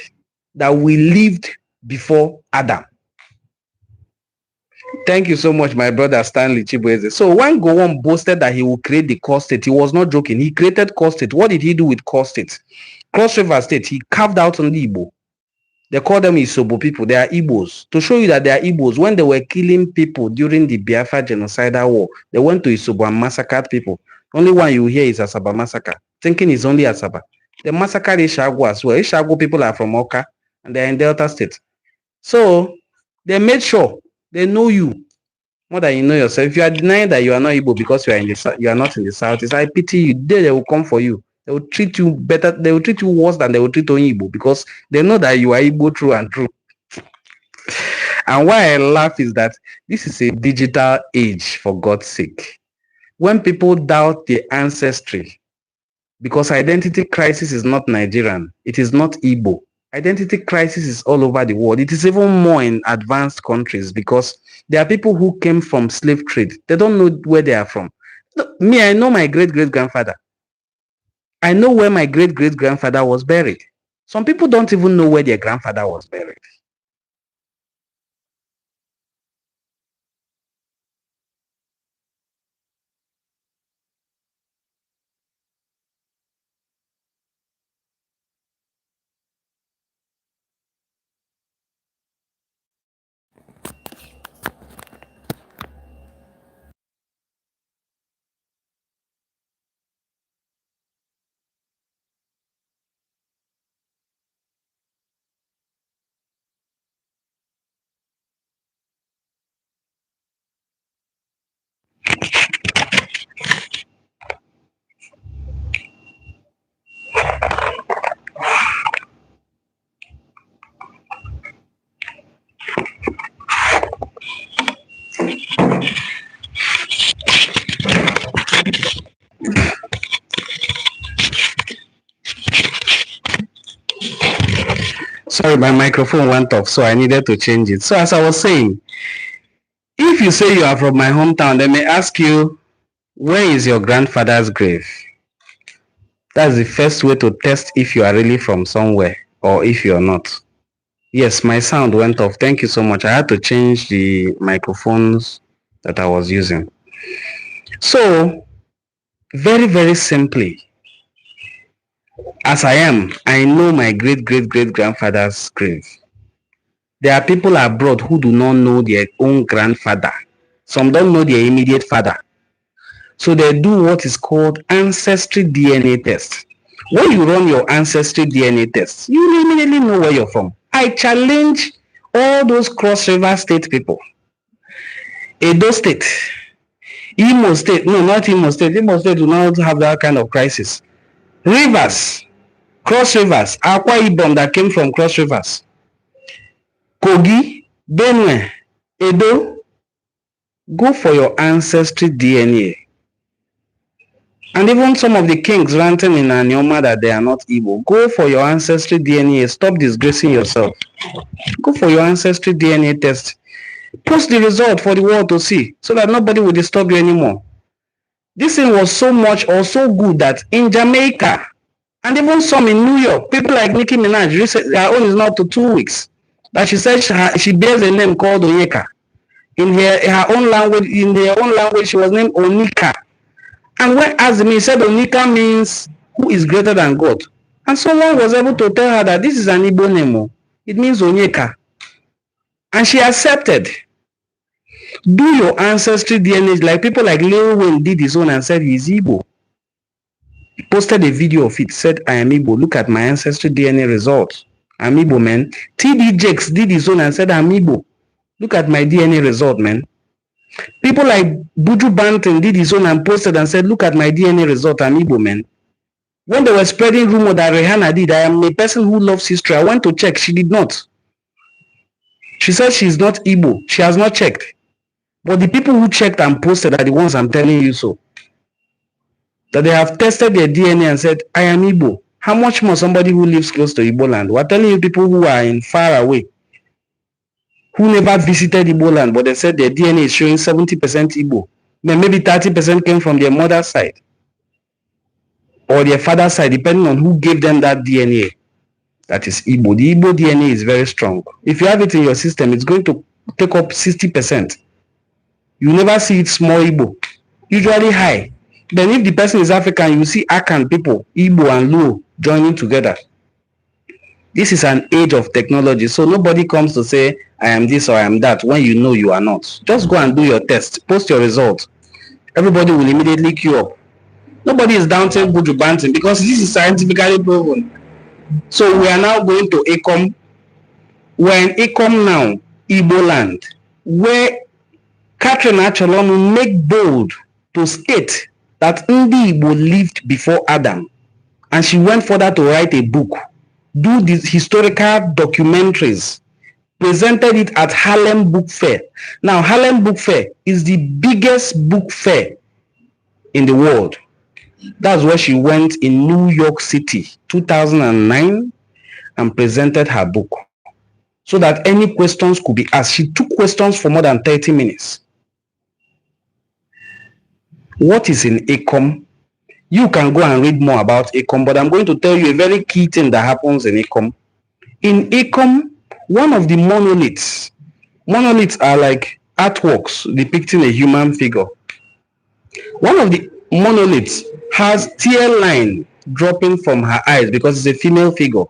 that we lived before Adam. Thank you so much, my brother Stanley Chibueze. So when Gowon boasted that he will create the core state, he was not joking. He created core state. What did he do with core state? Cross River State, he carved out on the Igbo. They call them Isobo people. They are Igbos. To show you that they are Igbos, when they were killing people during the Biafra genocidal war, they went to Isobo and massacred people. Only one you hear is Asaba massacre, thinking it's only Asaba. They massacred Ishagu as well. Ishagu people are from Oka and they're in Delta State. So they made sure they know you more than you know yourself. If you are denying that you are not Igbo because you are not in the South, I pity you. They will come for you. They will treat you better. They will treat you worse than they will treat only Igbo, because they know that you are Igbo true and true. And why I laugh is that this is a digital age, for God's sake. When people doubt the ancestry, because identity crisis is not Nigerian, it is not Igbo. Identity crisis is all over the world. It is even more in advanced countries, because there are people who came from slave trade. They don't know where they are from. Me, I know my great-great-grandfather. I know where my great-great-grandfather was buried. Some people don't even know where their grandfather was buried. Sorry, my microphone went off, so I needed to change it. So as I was saying, if you say you are from my hometown, they may ask you, where is your grandfather's grave? That's the first way to test if you are really from somewhere or if you're not. Yes, my sound went off. Thank you so much. I had to change the microphones that I was using. So, very, very simply, as I am, I know my great-great-great-grandfather's grave. There are people abroad who do not know their own grandfather. Some don't know their immediate father. So they do what is called ancestry DNA test. When you run your ancestry DNA test, you will immediately know where you're from. I challenge all those Cross River State people. Edo State, Imo State, no, not Imo State. Imo State do not have that kind of crisis. Rivers, Cross Rivers, Akwa Ibom that came from Cross Rivers, Kogi, Benue, Edo, go for your ancestry DNA. And even some of the kings ranting in Anioma that they are not Igbo, go for your ancestry DNA. Stop disgracing yourself. Go for your ancestry DNA test. Post the result for the world to see so that nobody will disturb you anymore. This thing was so much or so good that in Jamaica and even some in New York, people like Nicki Minaj, her own is not to 2 weeks, that she said she bears a name called Onyeka. In her own language, she was named Onika. And when asked me, he said Onika means who is greater than God. And someone was able to tell her that this is an Igbo name. It means Onyeka. And she accepted. Do your ancestry DNA like people like Lil Wayne did his own and said he's Igbo. He posted a video of it, said, I am Igbo. Look at my ancestry DNA results. I'm Igbo, man. TD Jakes did his own and said, I'm Igbo. Look at my DNA result, man. People like Buju Banton did his own and posted and said, look at my DNA result, I'm Igbo, man. When they were spreading rumor that Rihanna did, I am a person who loves history. I went to check. She did not. She said she's not Igbo. She has not checked. But the people who checked and posted are the ones I'm telling you so. That they have tested their DNA and said, I am Igbo. How much more somebody who lives close to Igbo land? We're telling you people who are in far away, who never visited Igbo land, but they said their DNA is showing 70% Igbo. Then maybe 30% came from their mother's side or their father's side, depending on who gave them that DNA. That is Igbo. The Igbo DNA is very strong. If you have it in your system, it's going to take up 60%. You never see it small Igbo, usually high. Then if the person is African, you see Akan people, Igbo and Luo joining together. This is an age of technology, so nobody comes to say, I am this or I am that, when you know you are not. Just go and do your test, post your result. Everybody will immediately queue up. Nobody is doubting Buju Banton because this is scientifically proven. So we are now going to Ikom. We're in Ikom now, Igbo land, where Catherine Acholonu make bold to state that Ndi Igbo lived before Adam. And she went further to write a book, do these historical documentaries, presented it at Harlem Book Fair. Now, Harlem Book Fair is the biggest book fair in the world. That's where she went in New York City, 2009, and presented her book so that any questions could be asked. She took questions for more than 30 minutes. What is in Ikom? You can go and read more about Ikom, but I'm going to tell you a very key thing that happens in Ikom. In Ikom, one of the monoliths are like artworks depicting a human figure. One of the monoliths has tear line dropping from her eyes because it's a female figure.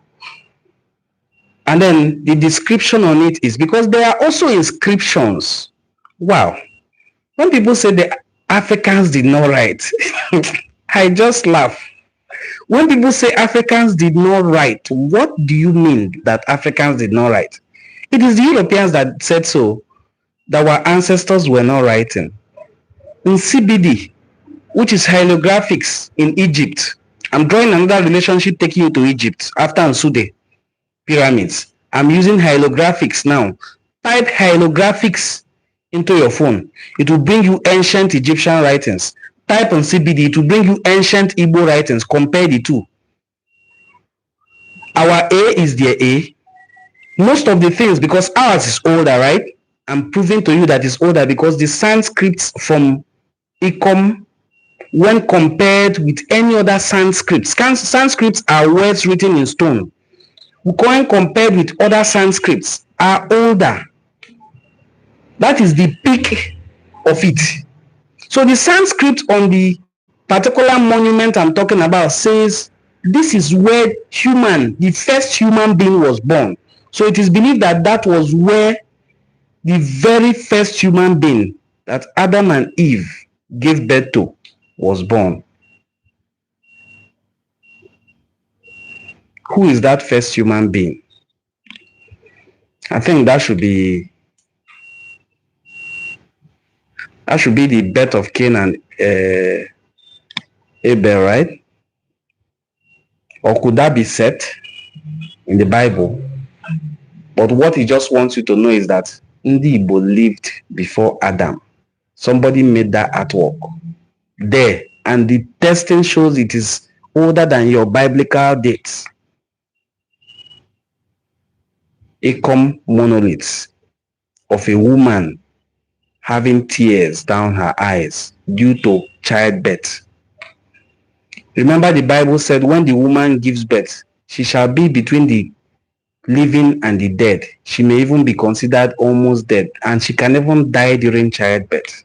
And then the description on it is because there are also inscriptions. Wow. When people say the Africans did not write, I just laugh. When people say Africans did not write, what do you mean that Africans did not write? It is the Europeans that said so, that our ancestors were not writing. In CBD, which is hieroglyphics in Egypt, I'm drawing another relationship taking you to Egypt after Nsude pyramids. I'm using hieroglyphics now. Type hieroglyphics into your phone. It will bring you ancient Egyptian writings. Type on CBD, it will bring you ancient Igbo writings. Compare the two. Our A is their A. Most of the things, because ours is older, right? I'm proving to you that it's older because the Sanskrits from Ikom, when compared with any other Sanskrits, Sanskrits are words written in stone. When compared with other Sanskrits, are older. That is the peak of it. So the Sanskrit on the particular monument I'm talking about says this is where the first human being was born. So it is believed that that was where the very first human being that Adam and Eve gave birth to was born. Who is that first human being? I think that should be the birth of Cain and Abel, right? Or could that be Seth in the Bible? But what he just wants you to know is that Ndi Igbo lived before Adam. Somebody made that artwork there, and the testing shows it is older than your biblical dates. Ikom monoliths of a woman having tears down her eyes due to childbirth. Remember, the Bible said when the woman gives birth, she shall be between the living and the dead. She may even be considered almost dead, and she can even die during childbirth.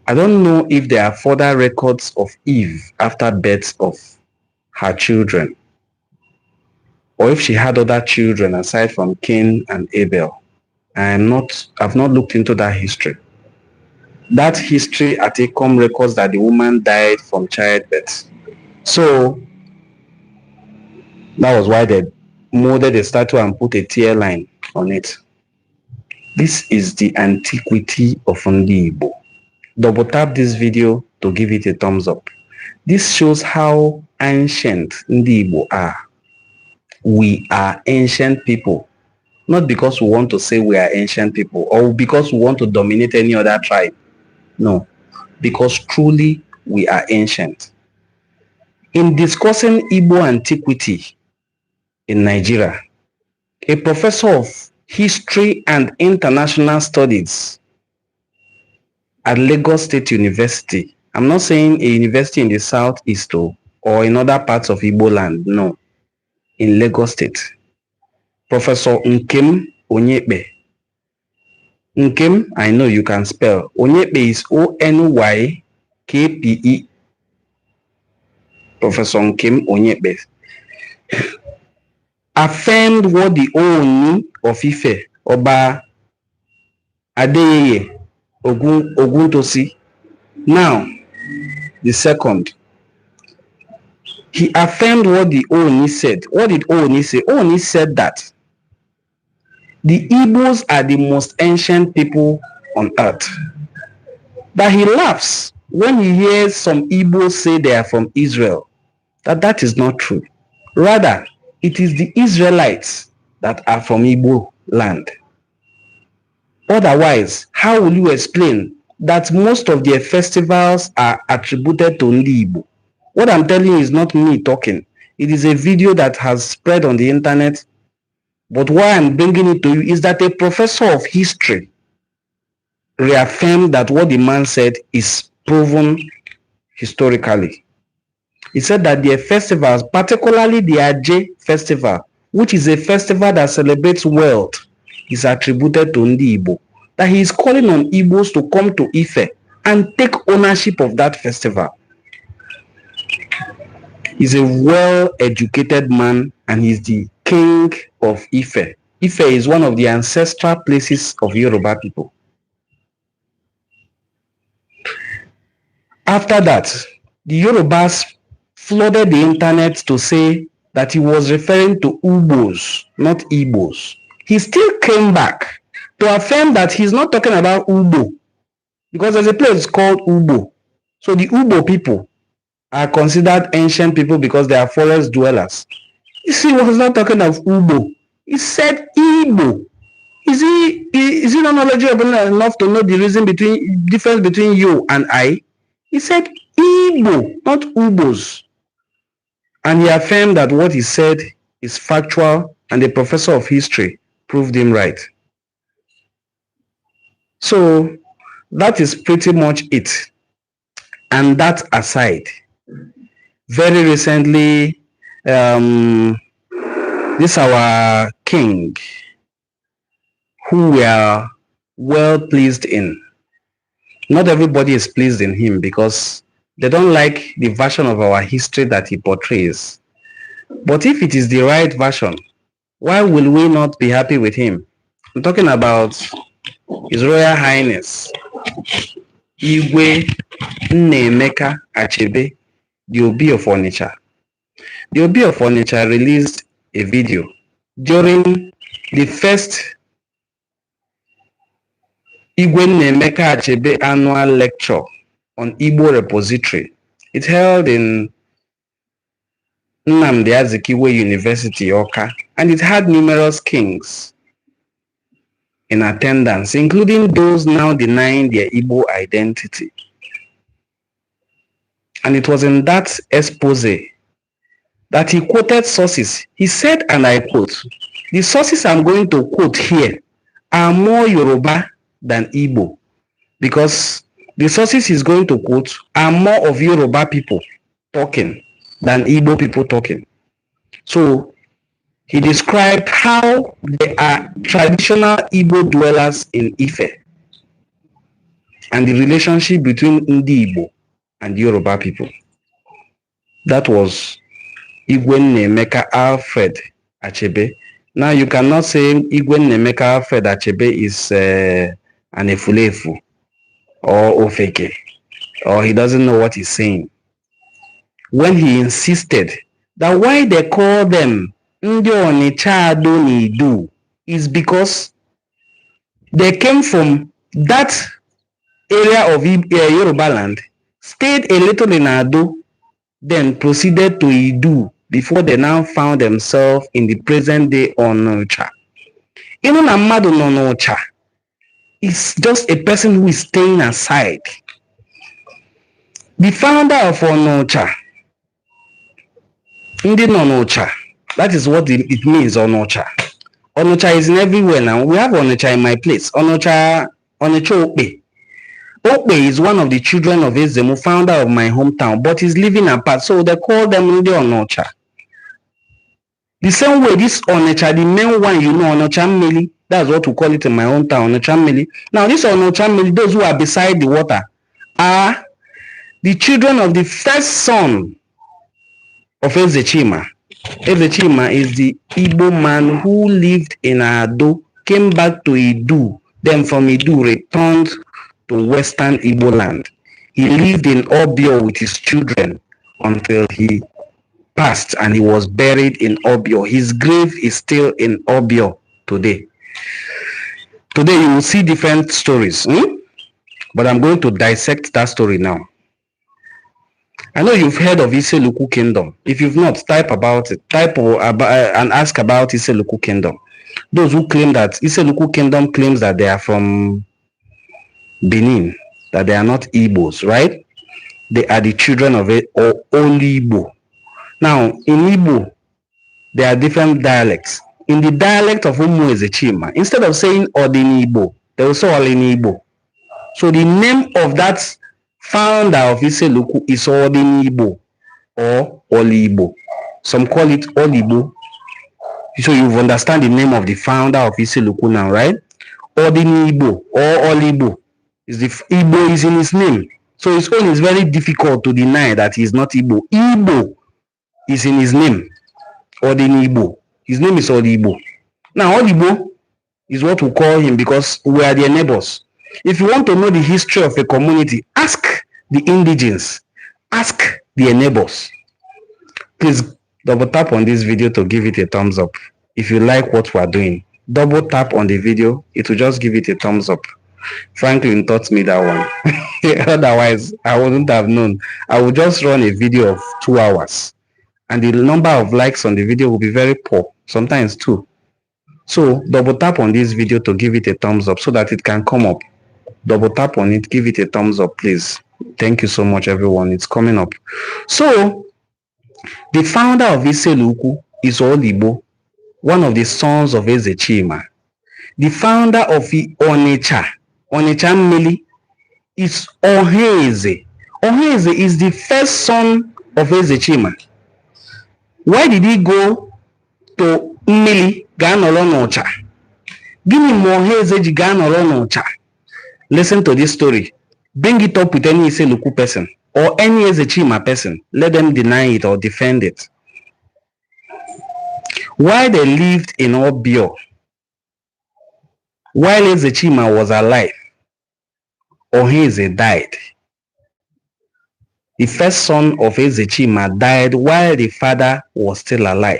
I don't know if there are further records of Eve after birth of her children, or if she had other children aside from Cain and Abel. I've not looked into that history. That history at Ikom records that the woman died from childbirth. So that was why they molded a statue and put a tear line on it. This is the antiquity of Ndi Igbo. Double tap this video to give it a thumbs up. This shows how ancient Ndi Igbo are. We are ancient people. Not because we want to say we are ancient people or because we want to dominate any other tribe. No, because truly we are ancient. In discussing Igbo antiquity in Nigeria, a professor of history and international studies at Lagos State University, I'm not saying a university in the southeast or in other parts of Igbo land, no, in Lagos State, Professor Nkem Onyekpe. Nkem, I know you can spell. Onyekpe is Onykpe. Professor Nkem Onyekpe affirmed what the Ooni of Ife, Oba Adeyeye Oguntosi, now the second, he affirmed what the Ooni said. What did Ooni say? Ooni said that the Igbos are the most ancient people on earth. But he laughs when he hears some Igbos say they are from Israel. That is not true. Rather, it is the Israelites that are from Igbo land. Otherwise, how will you explain that most of their festivals are attributed to Ndi Igbo? What I'm telling you is not me talking. It is a video that has spread on the internet. But why I'm bringing it to you is that a professor of history reaffirmed that what the man said is proven historically. He said that their festivals, particularly the Aje festival, which is a festival that celebrates wealth, is attributed to Ndi Igbo. That he is calling on Igbos to come to Ife and take ownership of that festival. He's a well-educated man and he's the king of Ife. Ife is one of the ancestral places of Yoruba people. After that, the Yorubas flooded the internet to say that he was referring to Ubos, not Igbos. He still came back to affirm that he's not talking about Ubo, because there's a place called Ubo. So the Ubo people are considered ancient people because they are forest dwellers. You see, he was not talking of Ubo. He said Igbo. Is he not knowledgeable enough to know the difference between you and I? He said Igbo, not Ubos. And he affirmed that what he said is factual, and the professor of history proved him right. So that is pretty much it. And that aside, very recently, this our king, who we are well pleased in. Not everybody is pleased in him because they don't like the version of our history that he portrays. But if it is the right version, why will we not be happy with him? I'm talking about His Royal Highness Igwe Nnemeka Achebe, the Obi of Onitsha. The Obi of Onitsha released a video during the first Igwe Nnemeka Achebe annual lecture on Igbo repository. It held in Nnamdi Azikiwe University, Awka, and it had numerous kings in attendance, including those now denying their Igbo identity. And it was in that expose that he quoted sources. He said, and I quote, "The sources I'm going to quote here are more Yoruba than Igbo, because the sources he's going to quote are more of Yoruba people talking than Igbo people talking." So he described how there are traditional Igbo dwellers in Ife and the relationship between Ndi Igbo and Yoruba people. That was Igwe Nnemeka Alfred Achebe. Now you cannot say Igwe Nnemeka Alfred Achebe is an efulefu or ofeke, or he doesn't know what he's saying, when he insisted that why they call them Ndi Onitsha Adonidu is because they came from that area of Yoruba land, stayed a little in Ado, then proceeded to Idu before they now found themselves in the present day Onitsha. Even a mmadụ nọ n'Ọcha is just a person who is staying aside. The founder of Onitsha, Ndi nọ n'Ọcha, that is what it means, Onitsha. Onitsha is in everywhere now. We have Onitsha in my place. Onitsha Okpe. Okpe is one of the children of Ezemu, founder of my hometown, but he's living apart, so they call them Ndi Onitsha. The same way, this Onitsha, the main one, you know, Onitsha Mmili, that's what we call it in my hometown, Onitsha Mmili. Now, this Onitsha Mmili, those who are beside the water, are the children of the first son of Ezechima. Ezechima is the Igbo man who lived in Ado, came back to Idu, then from Idu returned to Western Igbo land. He lived in Obio with his children until he passed, and he was buried in Obio. His grave is still in Obio today. Today you will see different stories, but I'm going to dissect that story now. I know you've heard of Isu Kingdom. If you've not, type about it. Type and ask about Isu Kingdom. Those who claim that Isu Kingdom claims that they are from Benin, that they are not Igbos, right? They are the children of it, or only Igbo. Now, in Igbo, there are different dialects. In the dialect of Umu Ezechima, instead of saying Odini Igbo, they will say Olini Igbo. So the name of that founder of Iseluku is Odini Igbo or Oli Igbo. Some call it Oli Igbo. So you understand the name of the founder of Iseluku now, right? Odini Igbo or Oli Igbo. Igbo is in his name. So his own is very difficult to deny that he is not Igbo. Igbo is in his name. Odini Igbo. His name is Odibo. Now, Odibo is what we call him because we are their neighbors. If you want to know the history of a community, ask the indigenes. Ask their neighbors. Please double tap on this video to give it a thumbs up. If you like what we are doing, double tap on the video. It will just give it a thumbs up. Franklin taught me that one. Otherwise, I wouldn't have known. I would just run a video of 2 hours. And the number of likes on the video will be very poor, sometimes 2. So double tap on this video to give it a thumbs up so that it can come up. Double tap on it, give it a thumbs up, please. Thank you so much, everyone. It's coming up. So The founder of Isu is Igbo, one of the sons of Ezechima. The founder of Onitsha, Onitsha Mmili, is Oheze. Oheze is the first son of Ezechima. Why did he go to Mmili gaa nọrọ n'Ọcha? Gịnị ma Oheze ji gaa nọrọ n'Ọcha? Listen to this story. Bring it up with any Iseluku person or any Ezechima person. Let them deny it or defend it. While they lived in Obio, while Ezechima was alive, Oheze died. The first son of Ezechima died while the father was still alive.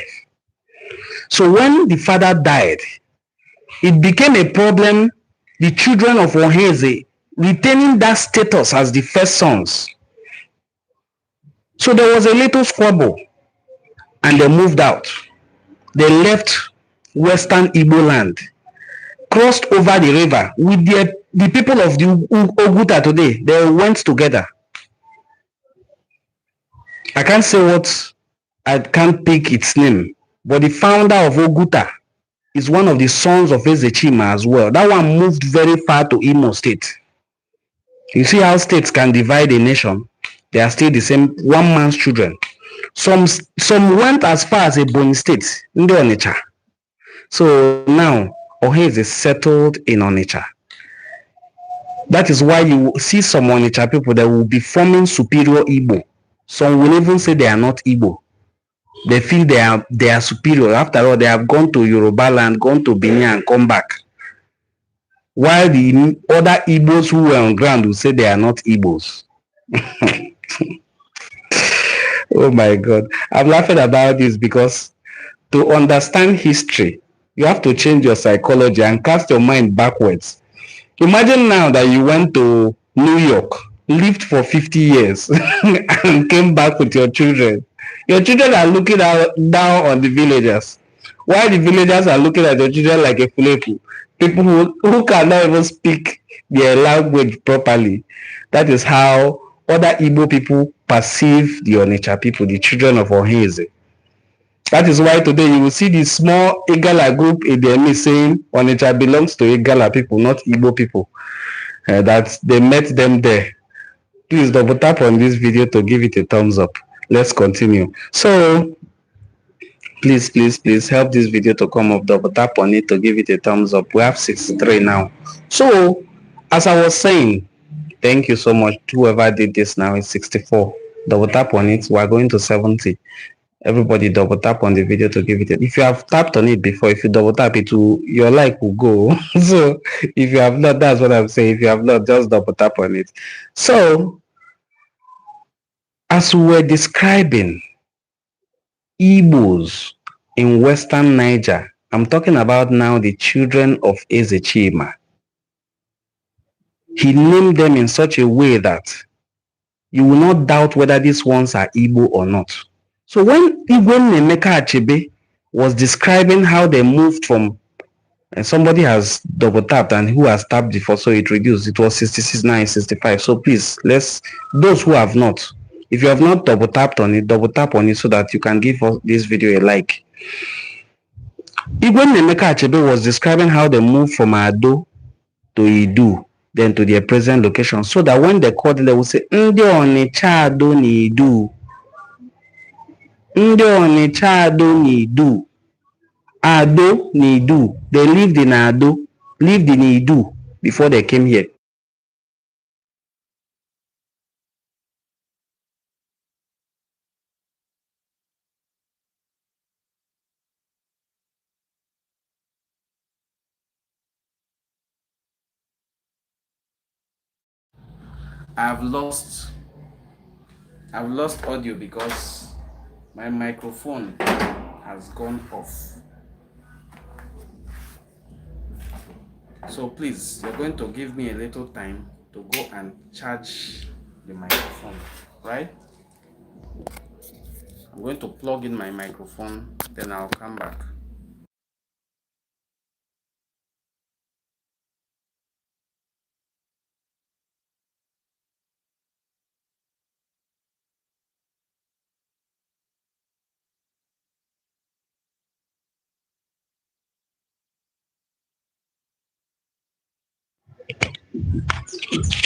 So when the father died, it became a problem, the children of Oheze retaining that status as the first sons. So there was a little squabble and they moved out. They left Western Igbo land, crossed over the river with the people of the Oguta today. They went together. I can't say what, I can't pick its name, but the founder of Oguta is one of the sons of Ezechima as well. That one moved very far to Imo State. You see how states can divide a nation? They are still the same one man's children. Some went as far as Ebonyi State, Ndi Onitsha. So now Oheze is settled in Onitsha. That is why you see some Onitsha people that will be forming superior Igbo. Some will even say they are not Igbo. They feel they are superior. After all, they have gone to Yoruba land, gone to Benin and come back. While the other Igbos who were on ground will say they are not Igbos. Oh my God. I'm laughing about this because to understand history, you have to change your psychology and cast your mind backwards. Imagine now that you went to New York, lived for 50 years, and came back with your children. Your children are looking down on the villagers, while the villagers are looking at your children like a fulefu. People who cannot even speak their language properly. That is how other Igbo people perceive the Onitsha people, the children of Oheze. That is why today you will see the small Igala group in the ME saying Onitsha belongs to Igala people, not Igbo people. That they met them there. Please double tap on this video to give it a thumbs up. Let's continue. So please help this video to come up. Double tap on it to give it a thumbs up. We have 63 now. So as I was saying, thank you so much. Whoever did this now is 64. Double tap on it. We are going to 70. Everybody double tap on the video to give it if you have tapped on it before, if you double tap it will, your like will go. So if you have not, that's what I'm saying. If you have not, just double tap on it. So as we were describing Igbos in Western Niger, I'm talking about now the children of Ezechima. He named them in such a way that you will not doubt whether these ones are Igbo or not. So when Emeka Achebe was describing how they moved from, and somebody has double tapped and who has tapped before, so it reduced. It was 66, now it's 65. So please, those who have not, if you have not double tapped on it, double tap on it so that you can give this video a like. Emeka Achebe was describing how they moved from Ado to Idu, then to their present location, so that when they called, they will say, Ndi Onitsha Ado ni Idu. Ndị Onitsha Ado n'Idu. Ado n'Idu. They lived in Idu before they came here. I've lost audio because my microphone has gone off. So please, you're going to give me a little time to go and charge the microphone, right? I'm going to plug in my microphone, then I'll come back.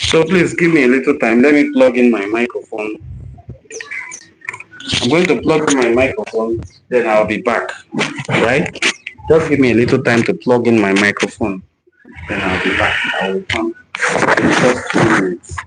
So please give me a little time. Let me plug in my microphone. I'm going to plug in my microphone, then I'll be back. Right? Just give me a little time to plug in my microphone. Then I'll be back. I will come in just 2 minutes.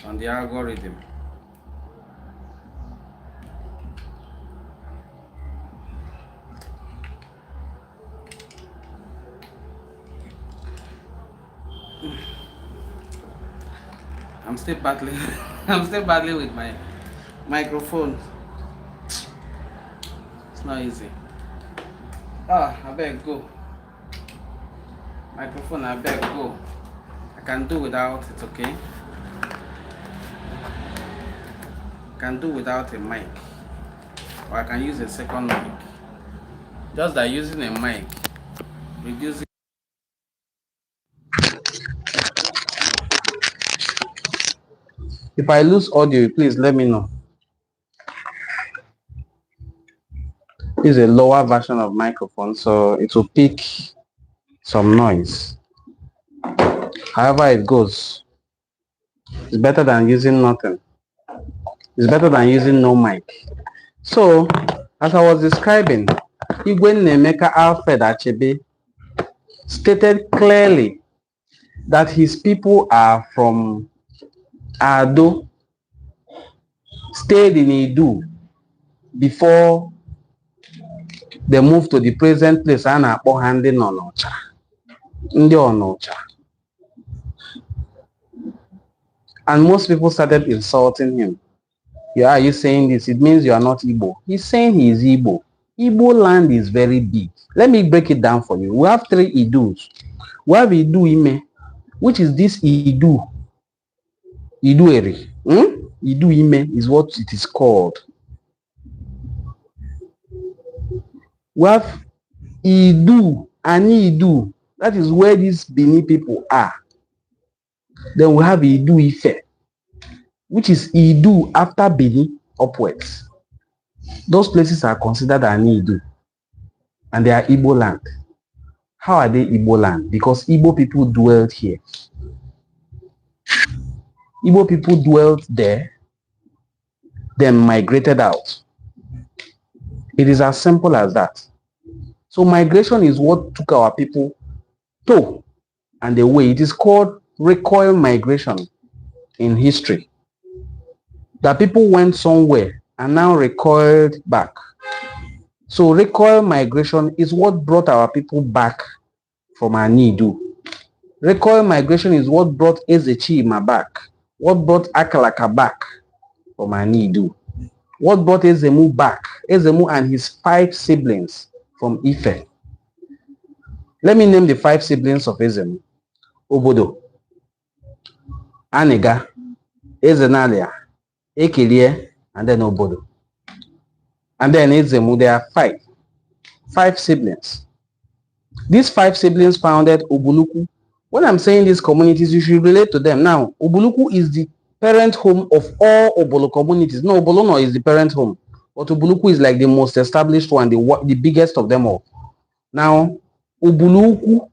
On the algorithm. I'm still battling. I'm still battling with my microphone. It's not easy. I beg go. Microphone, I beg go. I can do without it, okay? I can do without a mic. Or I can use a second mic. Just that using a mic reduces. If I lose audio, please let me know. This is a lower version of microphone, so it will pick some noise. However it goes, it's better than using nothing. It's better than using no mic. So, as I was describing, Igwe Alfred Achebe stated clearly that his people are from Ado, stayed in Idu before they moved to the present place a na-akpọ ha ndị nọ n'Ọcha, ndị Ọnọcha. And most people started insulting him. Yeah, are you saying this? It means you are not Igbo. He's saying he is Igbo. Igbo land is very big. Let me break it down for you. We have 3 Idus. We have Idu Ime, which is this Idu. Idu Eri. Idu Ime is what it is called. We have Idu, Ani Idu. That is where these Bini people are. Then we have Idu Ife, which is Idu after Bini upwards. Those places are considered Ani Idu. And they are Igbo land. How are they Igbo land? Because Igbo people dwelt here. Igbo people dwelt there, then migrated out. It is as simple as that. So migration is what took our people to and away. It is called recoil migration in history. That people went somewhere and now recoiled back. So recoil migration is what brought our people back from Anidu. Recoil migration is what brought Ezechima back. What brought Akalaka back from Anidu. What brought Ezemu back Ezemu and his 5 siblings from Ife. Let me name the 5 siblings of Ezemu. Obodo, Aniga, Ezenalia, Ekilie, and then Obodo. And then Ezemu, there are 5 siblings. These 5 siblings founded Ubuluku. When I'm saying these communities, you should relate to them. Now, Ubuluku is the parent home of all Obolo communities. No, Obolono is the parent home. But Ubuluku is like the most established one, the biggest of them all. Now, Ubuluku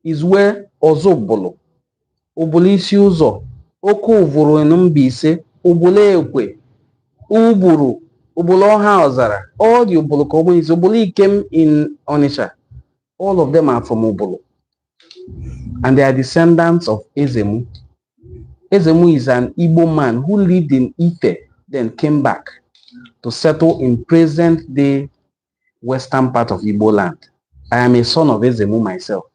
is where Ozo Obolo, Obolisi Uzo, Oko Uvuru Enumbise, Ubule Ekwe, Uburu, Uboloha Ozara, all the Obolo communities. Oboli came in Onitsha. All of them are from Obolo. And they are descendants of Ezemu. Ezemu is an Igbo man who lived in Ife, then came back to settle in present-day western part of Igbo land. I am a son of Ezemu myself.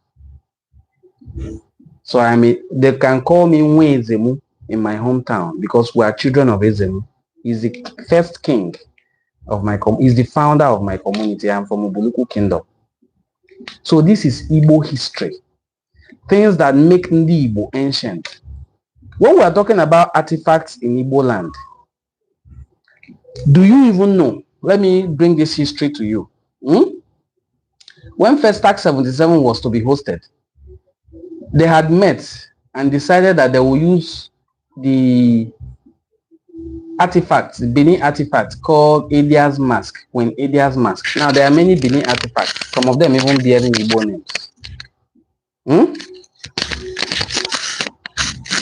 So they can call me Nwe Ezemu in my hometown because we are children of Ezemu. He's the first king of my community. He's the founder of my community. I'm from Isu Kingdom. So this is Igbo history. Things that make Igbo ancient. When we are talking about artifacts in Igbo land, do you even know? Let me bring this history to you. When Festac 77 was to be hosted, they had met and decided that they will use the artifacts, the Benin artifact called Edia's mask, Queen Edia's mask. Now there are many Benin artifacts, some of them even bearing Igbo names.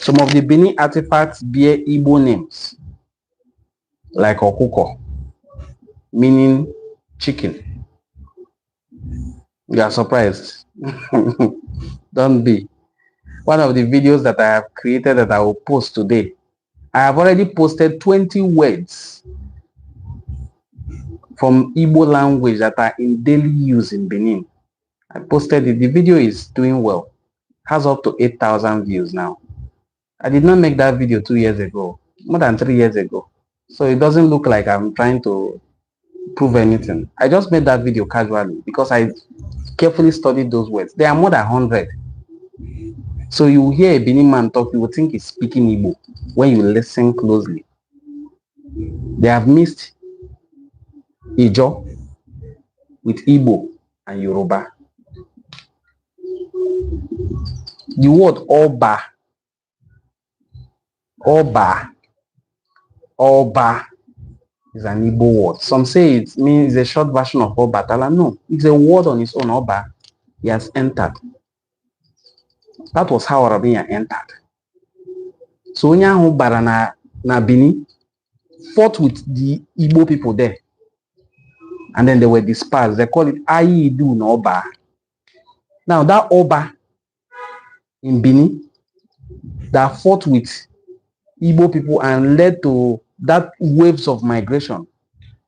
Some of the Benin artifacts bear Igbo names, like Okuko, meaning chicken. You are surprised. Don't be. One of the videos that I have created that I will post today, I have already posted 20 words from Igbo language that are in daily use in Benin. I posted it. The video is doing well. Has up to 8,000 views now. I did not make that video 2 years ago, more than 3 years ago. So it doesn't look like I'm trying to prove anything. I just made that video casually because I carefully studied those words. There are more than 100. So you hear a Benin man talk, you will think he's speaking Igbo when you listen closely. They have mixed Ijo with Igbo and Yoruba. The word Oba, Oba is an Igbo word. Some say it means a short version of Obatala. No, it's a word on its own. Oba, he has entered. That was how Arabian entered. So Onyahu Bara na Bini fought with the Igbo people there. And then they were dispersed. They call it Ayidu na Oba. Now that Oba in Bini that fought with Igbo people and led to that waves of migration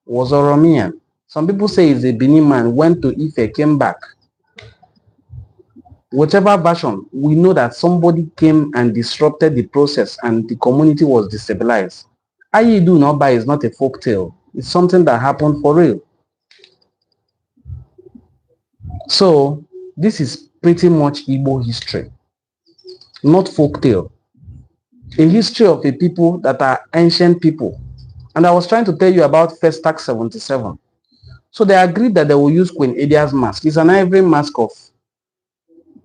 was Oromian. Some people say it's a Benin man, went to Ife, came back. Whichever version, we know that somebody came and disrupted the process and the community was destabilized. Ayidu Noba is not a folk tale. It's something that happened for real. So this is pretty much Igbo history, not folk tale. A history of a people that are ancient people. And I was trying to tell you about Festac 77. So they agreed that they will use Queen Edia's mask. It's an ivory mask of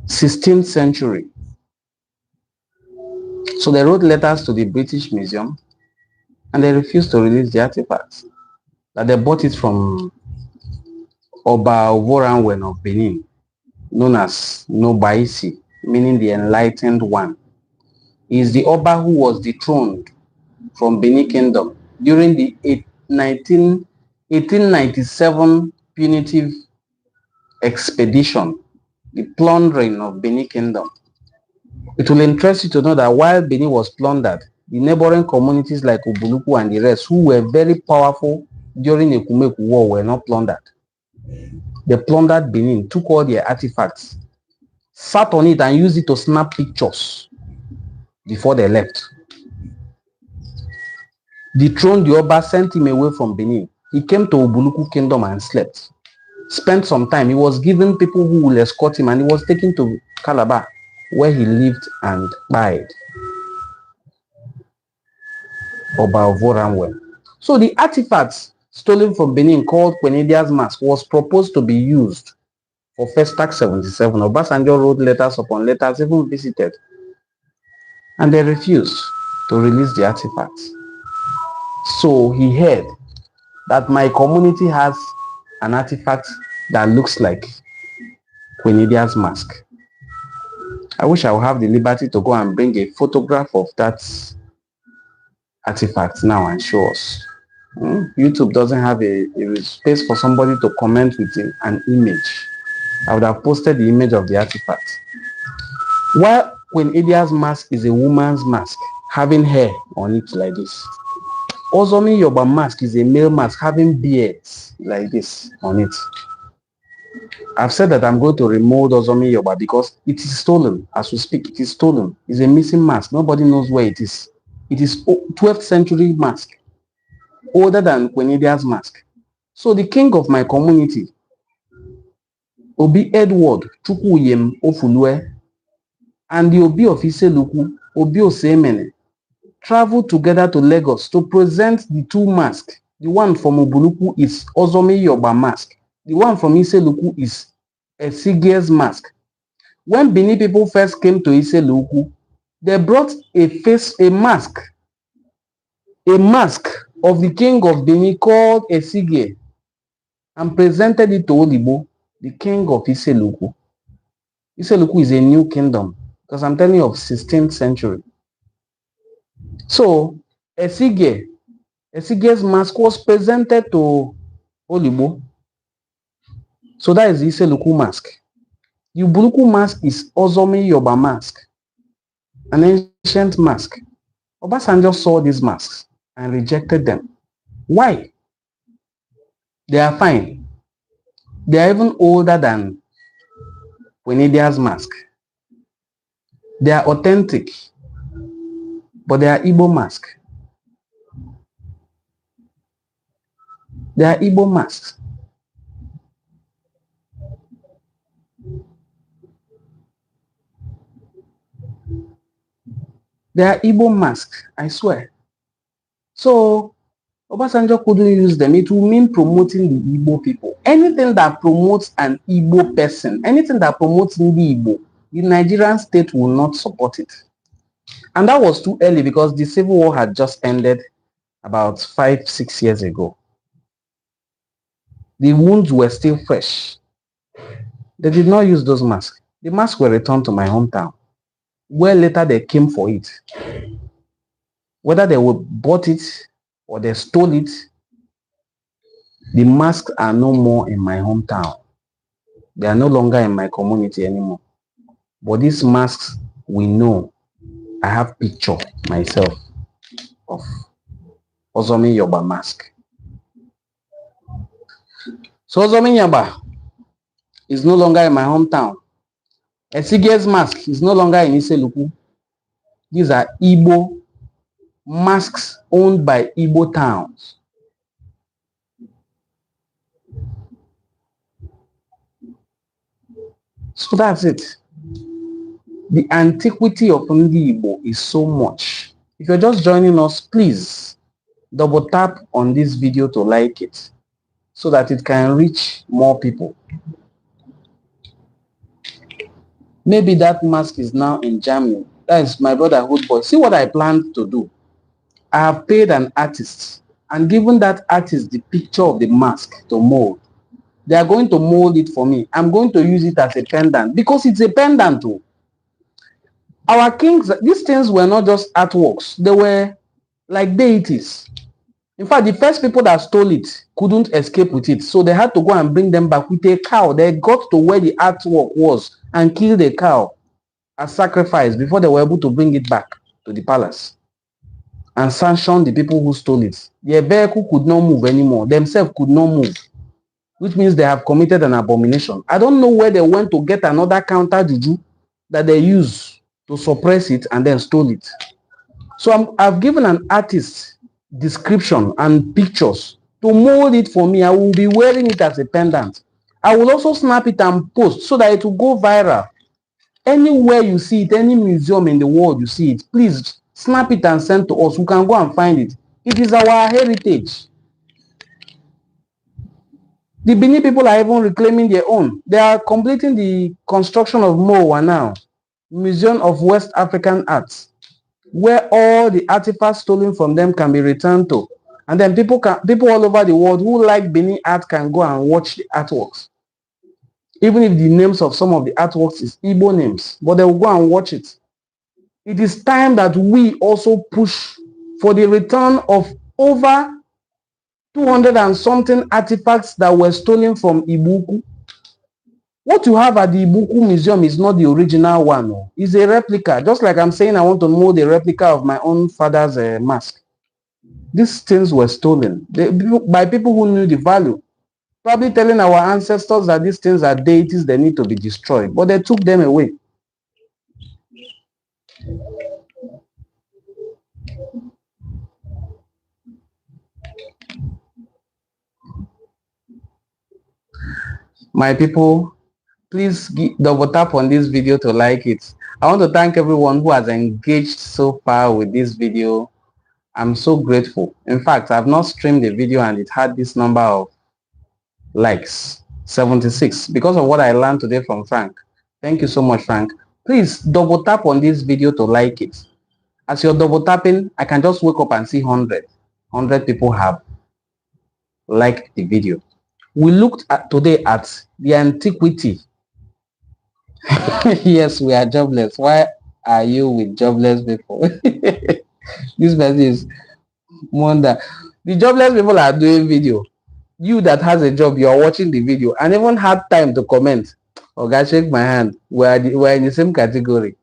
16th century. So they wrote letters to the British Museum and they refused to release the artifacts. That they bought it from Oba Ovoranwen of Benin, known as Nobaisi, meaning the enlightened one. He is the Oba who was dethroned from Benin Kingdom during the 1897 punitive expedition, the plundering of Benin Kingdom. It will interest you to know that while Benin was plundered, the neighboring communities like Ubuluku and the rest, who were very powerful during the Kumeku War, were not plundered. They plundered Benin, took all their artifacts, sat on it and used it to snap pictures before they left. Dethroned the Oba, sent him away from Benin. He came to Isu Kingdom and slept. Spent some time. He was given people who will escort him, and he was taken to Calabar, where he lived and died. So the artifacts stolen from Benin called Quenedia's mask was proposed to be used for Festac 77. Obasanjo wrote letters upon letters, even visited, and they refused to release the artifacts. So he heard that my community has an artifact that looks like Quenedia's mask. I wish I would have the liberty to go and bring a photograph of that artifact now and show us. YouTube doesn't have a space for somebody to comment with an image. I would have posted the image of the artifact. While Quenedia's mask is a woman's mask, having hair on it like this. Ozomi Yoruba mask is a male mask, having beards like this on it. I've said that I'm going to remold Ozomi Yoruba because it is stolen. As we speak, it is stolen. It's a missing mask. Nobody knows where it is. It is 12th century mask, older than Quenedia's mask. So the king of my community, Obi Edward Chukwuyem Ofulue, and the Obi of Iselukwu, Obi Osemene, traveled together to Lagos to present the two masks. The one from Ubuluku is Ozomi Yoruba mask. The one from Iselukwu is Esige's mask. When Benin people first came to Iselukwu, they brought a mask of the king of Benin called Esige, and presented it to Olibo, the king of Iselukwu. Iselukwu is a new kingdom, because I'm telling you of 16th century. So Esige's mask was presented to Olibo. So that is the Iselukwu mask. The Ubuluku mask is Ozomi Yoruba mask, an ancient mask. Obasanjo saw these masks and rejected them. Why? They are fine. They are even older than Quenedia's mask. They are authentic, but they are Igbo mask. They are Igbo masks. They are Igbo masks, I swear. So Obasanjo couldn't use them. It will mean promoting the Igbo people. Anything that promotes an Igbo person, anything that promotes Ndi Igbo, the Nigerian state will not support it. And that was too early because the civil war had just ended about 5-6 years ago. The wounds were still fresh. They did not use those masks. The masks were returned to my hometown, where later they came for it. Whether they bought it or they stole it, the masks are no more in my hometown. They are no longer in my community anymore. But these masks, we know. I have picture myself of Ozomi Yoruba mask. So Ozomi Yoruba is no longer in my hometown. Esige's mask is no longer in Iselukwu. These are Igbo masks owned by Igbo towns. So that's it. The antiquity of Ndi Igbo is so much. If you're just joining us, please double tap on this video to like it so that it can reach more people. Maybe that mask is now in Germany. That is my brotherhood boy. See what I planned to do. I have paid an artist and given that artist the picture of the mask to mold. They are going to mold it for me. I'm going to use it as a pendant because it's a pendant too. Our kings, these things were not just artworks. They were like deities. In fact, the first people that stole it couldn't escape with it. So they had to go and bring them back with a cow. They got to where the artwork was and killed a cow as sacrifice before they were able to bring it back to the palace and sanction the people who stole it. The vehicle could not move anymore. Themselves could not move, which means they have committed an abomination. I don't know where they went to get another counter juju that they use to suppress it and then stole it. So I've given an artist description and pictures to mold it for me. I will be wearing it as a pendant. I will also snap it and post so that it will go viral. Anywhere you see it, any museum in the world you see it, please snap it and send to us. We can go and find it. It is our heritage. The Benin people are even reclaiming their own. They are completing the construction of MOA now, Museum of West African Arts, where all the artifacts stolen from them can be returned to. And then people all over the world who like Benin art can go and watch the artworks. Even if the names of some of the artworks is Igbo names, but they will go and watch it. It is time that we also push for the return of over 200 and something artifacts that were stolen from Igbo-Ukwu. What you have at the Igbo-Ukwu Museum is not the original one. No. It's a replica. Just like I'm saying I want to mold a replica of my own father's mask. These things were stolen by people who knew the value. Probably telling our ancestors that these things are deities, they need to be destroyed. But they took them away. My people, please double tap on this video to like it. I want to thank everyone who has engaged so far with this video. I'm so grateful. In fact, I've not streamed the video and it had this number of likes, 76, because of what I learned today from Frank. Thank you so much, Frank. Please double tap on this video to like it. As you're double tapping, I can just wake up and see 100 people have liked the video. We looked at today at the antiquity. Yes, we are jobless. Why are you with jobless people? This person is wonder. The jobless people are doing video. You that has a job, you are watching the video and even had time to comment. Okay, shake my hand. We're in the same category.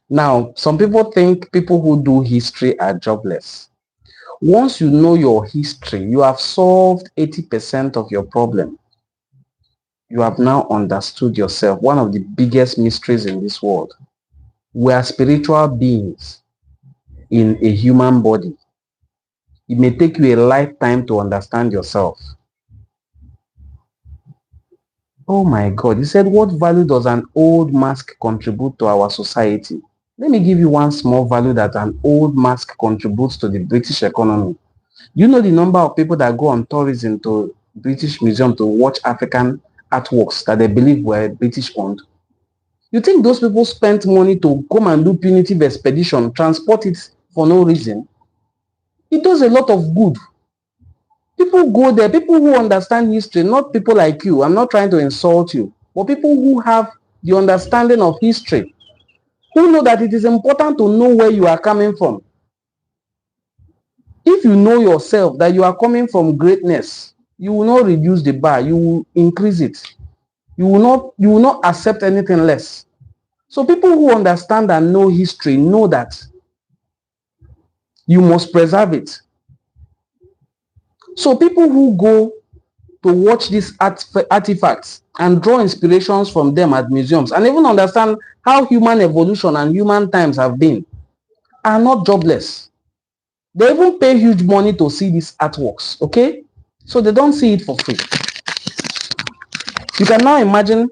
Now, some people think people who do history are jobless. Once you know your history, you have solved 80% of your problem. You have now understood yourself. One of the biggest mysteries in this world. We are spiritual beings in a human body. It may take you a lifetime to understand yourself. Oh my God, he said, what value does an old mask contribute to our society? Let me give you one small value that an old mask contributes to the British economy. You know the number of people that go on tourism to British Museum to watch African artworks that they believe were British owned? You think those people spent money to come and do punitive expedition, transport it for no reason? It does a lot of good. People go there, people who understand history, not people like you. I'm not trying to insult you, but people who have the understanding of history, who know that it is important to know where you are coming from. If you know yourself that you are coming from greatness, you will not reduce the bar, you will increase it. You will not accept anything less. So people who understand and know history know that you must preserve it. So people who go to watch these artifacts and draw inspirations from them at museums and even understand how human evolution and human times have been are not jobless. They even pay huge money to see these artworks, okay? So they don't see it for free. You can now imagine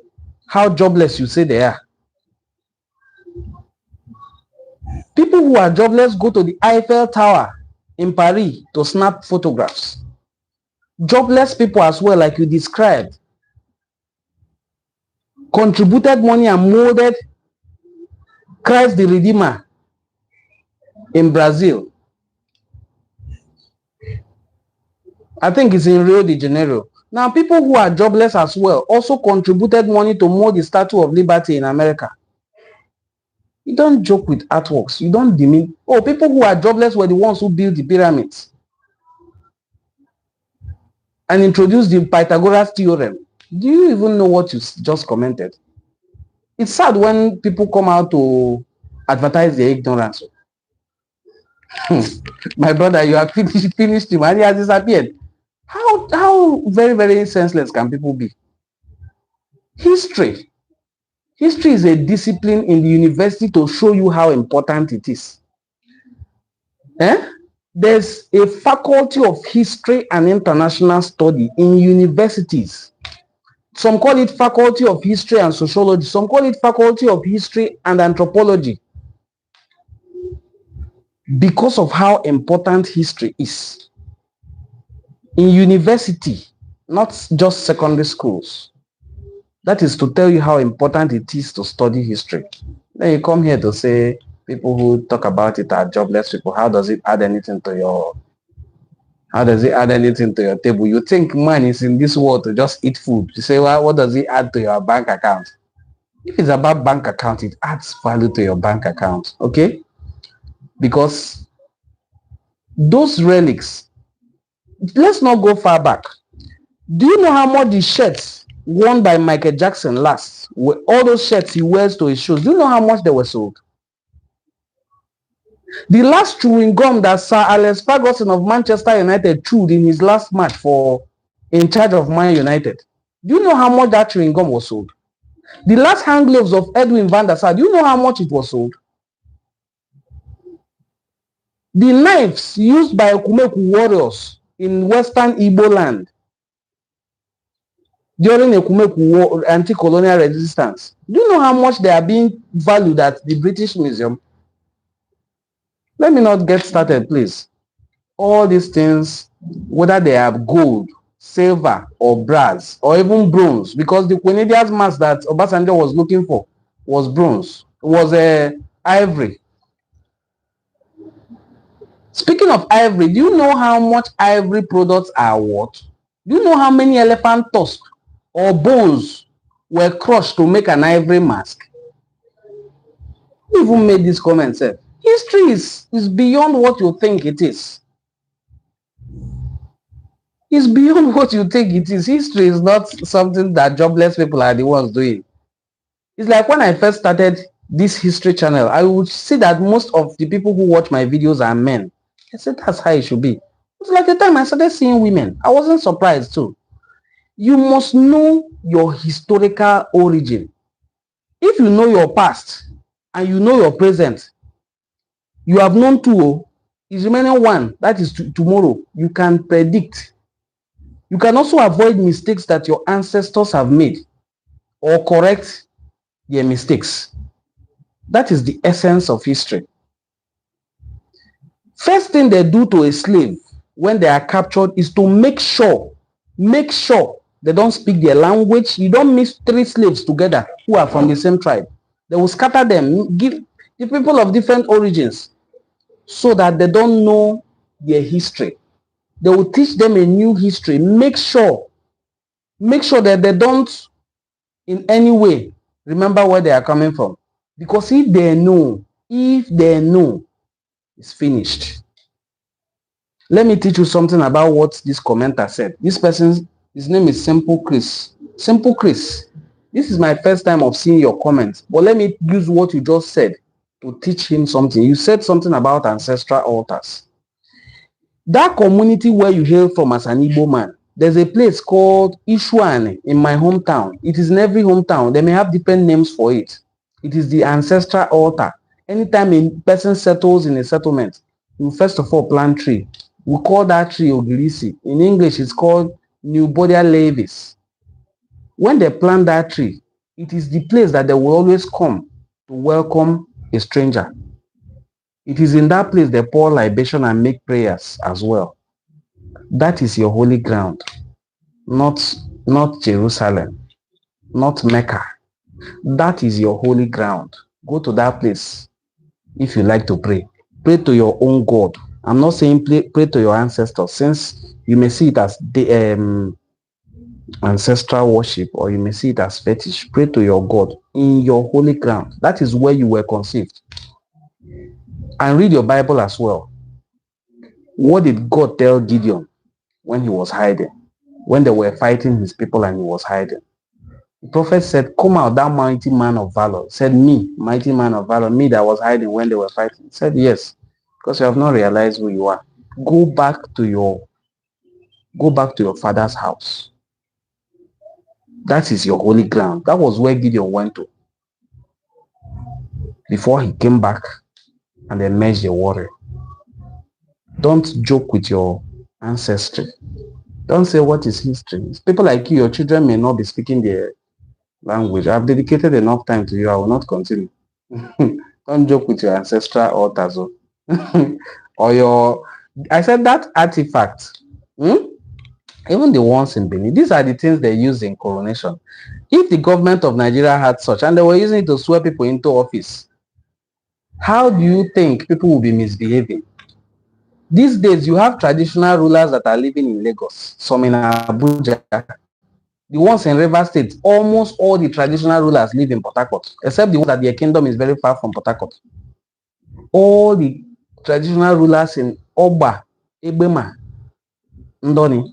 how jobless you say they are. People who are jobless go to the Eiffel Tower in Paris to snap photographs. Jobless people as well, like you described, contributed money and molded Christ the Redeemer in Brazil. I think it's in Rio de Janeiro. Now, people who are jobless as well also contributed money to mold the Statue of Liberty in America. You don't joke with artworks. You don't demean. Oh, people who are jobless were the ones who built the pyramids and introduced the Pythagoras theorem. Do you even know what you just commented? It's sad when people come out to advertise their ignorance. My brother, you have finished him and he has disappeared. How very, very senseless can people be? History is a discipline in the university to show you how important it is. Eh? There's a faculty of history and international study in universities. Some call it faculty of history and sociology. Some call it faculty of history and anthropology, because of how important history is in university, not just secondary schools. That is to tell you how important it is to study history. Then you come here to say people who talk about it are jobless people. How does it add anything to your table? You think man is in this world to just eat food. You say, well, what does it add to your bank account? If it's about bank account, it adds value to your bank account. Okay? Because those relics, let's not go far back. Do you know how much the shirts worn by Michael Jackson last? All those shirts he wears to his shows, do you know how much they were sold? The last chewing gum that Sir Alex Ferguson of Manchester United chewed in his last match in charge of Man United, do you know how much that chewing gum was sold? The last hand gloves of Edwin van der Sar, do you know how much it was sold? The knives used by Okumeku warriors in Western Igbo land during Okumeku war, anti-colonial resistance, do you know how much they are being valued at the British Museum? Let me not get started, please. All these things, whether they have gold, silver, or brass, or even bronze, because the Canadian mask that Obasanjo was looking for was bronze, was ivory. Speaking of ivory, do you know how much ivory products are worth? Do you know how many elephant tusks or bones were crushed to make an ivory mask? Who even made this comment? Sir? History is beyond what you think it is. It's beyond what you think it is. History is not something that jobless people are the ones doing. It's like when I first started this history channel, I would see that most of the people who watch my videos are men. I said that's how it should be. It's like the time I started seeing women. I wasn't surprised too. You must know your historical origin. If you know your past and you know your present, you have known two, is remaining one, that is tomorrow. You can predict. You can also avoid mistakes that your ancestors have made or correct their mistakes. That is the essence of history. First thing they do to a slave when they are captured is to make sure they don't speak their language. You don't mix 3 slaves together who are from the same tribe. They will scatter them, give the people of different origins, so that they don't know their history. They will teach them a new history. Make sure that they don't in any way remember where they are coming from. Because if they know, it's finished. Let me teach you something about what this commenter said. This person, his name is Simple Chris. Simple Chris, this is my first time of seeing your comments, but let me use what you just said to teach him something. You said something about ancestral altars. That community where you hail from as an Igbo man, there's a place called Inuani in my hometown. It is in every hometown. They may have different names for it. It is the ancestral altar. Anytime a person settles in a settlement, you first of all plant tree. We call that tree Ogirisi. In English, it's called Nubodia leavis. When they plant that tree, it is the place that they will always come to welcome a stranger. It is in that place they pour libation and make prayers as well. That is your holy ground, not Jerusalem, not Mecca. That is your holy ground. Go to that place if you like to pray. Pray to your own God. I'm not saying pray to your ancestors, since you may see it as the ancestral worship, or you may see it as fetish. Pray to your God in your holy ground. That is where you were conceived. And read your Bible as well. What did God tell Gideon when he was hiding? When they were fighting his people and he was hiding? The prophet said, "Come out, thou mighty man of valor." He said, "Me, mighty man of valor, me that was hiding when they were fighting." He said, "Yes, because you have not realized who you are. Go back to your father's house." That is your holy ground. That was where Gideon went to before he came back and emerged a warrior. Don't joke with your ancestry. Don't say what is history. People like you, your children may not be speaking their language. I've dedicated enough time to you. I will not continue. Don't joke with your ancestral altars. Or your, I said that artifact. Even the ones in Benin, these are the things they use in coronation. If the government of Nigeria had such, and they were using it to swear people into office, how do you think people will be misbehaving? These days, you have traditional rulers that are living in Lagos, some in Abuja. The ones in River State, almost all the traditional rulers live in Port Harcourt, except the ones that their kingdom is very far from Port Harcourt. All the traditional rulers in Oba, Ebema, Ndoni,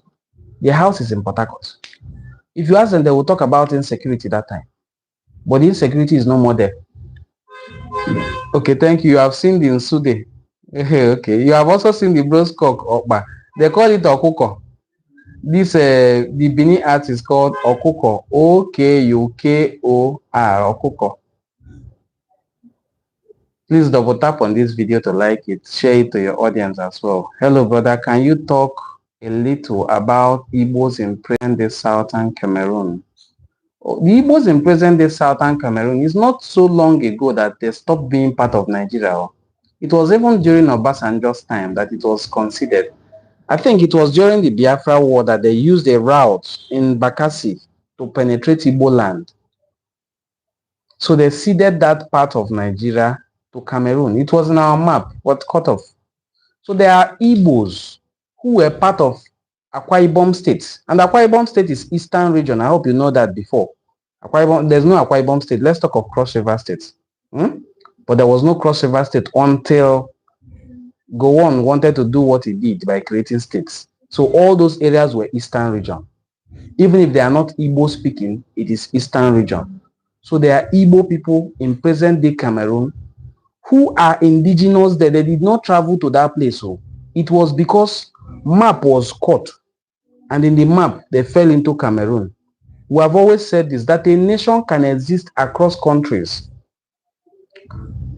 their house is in Port Harcourt. If you ask them, they will talk about insecurity that time. But the insecurity is no more there. Okay, thank you. You have seen the Nsude. Okay, you have also seen the bronze cock Okpa. They call it Okuko. This the Benin art is called Okuko. O-K-U-K-O-R, Okuko. Please double tap on this video to like it, share it to your audience as well. Hello, brother. Can you talk a little about Igbos in present-day southern Cameroon? The Igbos in present-day southern Cameroon is not so long ago that they stopped being part of Nigeria. It was even during Obasanjo's time that it was considered. I think it was during the Biafra War that they used a route in Bakassi to penetrate Igbo land. So they ceded that part of Nigeria to Cameroon. It was in our map, but cut off. So there are Igbos who were part of Akwa Ibom State. And Akwa Ibom State is Eastern region. I hope you know that before. Akwa Ibom, there's no Akwa Ibom State. Let's talk of Cross River State. But there was no Cross River State until Gowon wanted to do what he did by creating states. So all those areas were Eastern region. Even if they are not Igbo speaking, it is Eastern region. So there are Igbo people in present-day Cameroon who are indigenous there. They did not travel to that place. So it was because map was cut, and in the map, they fell into Cameroon. We have always said this, that a nation can exist across countries.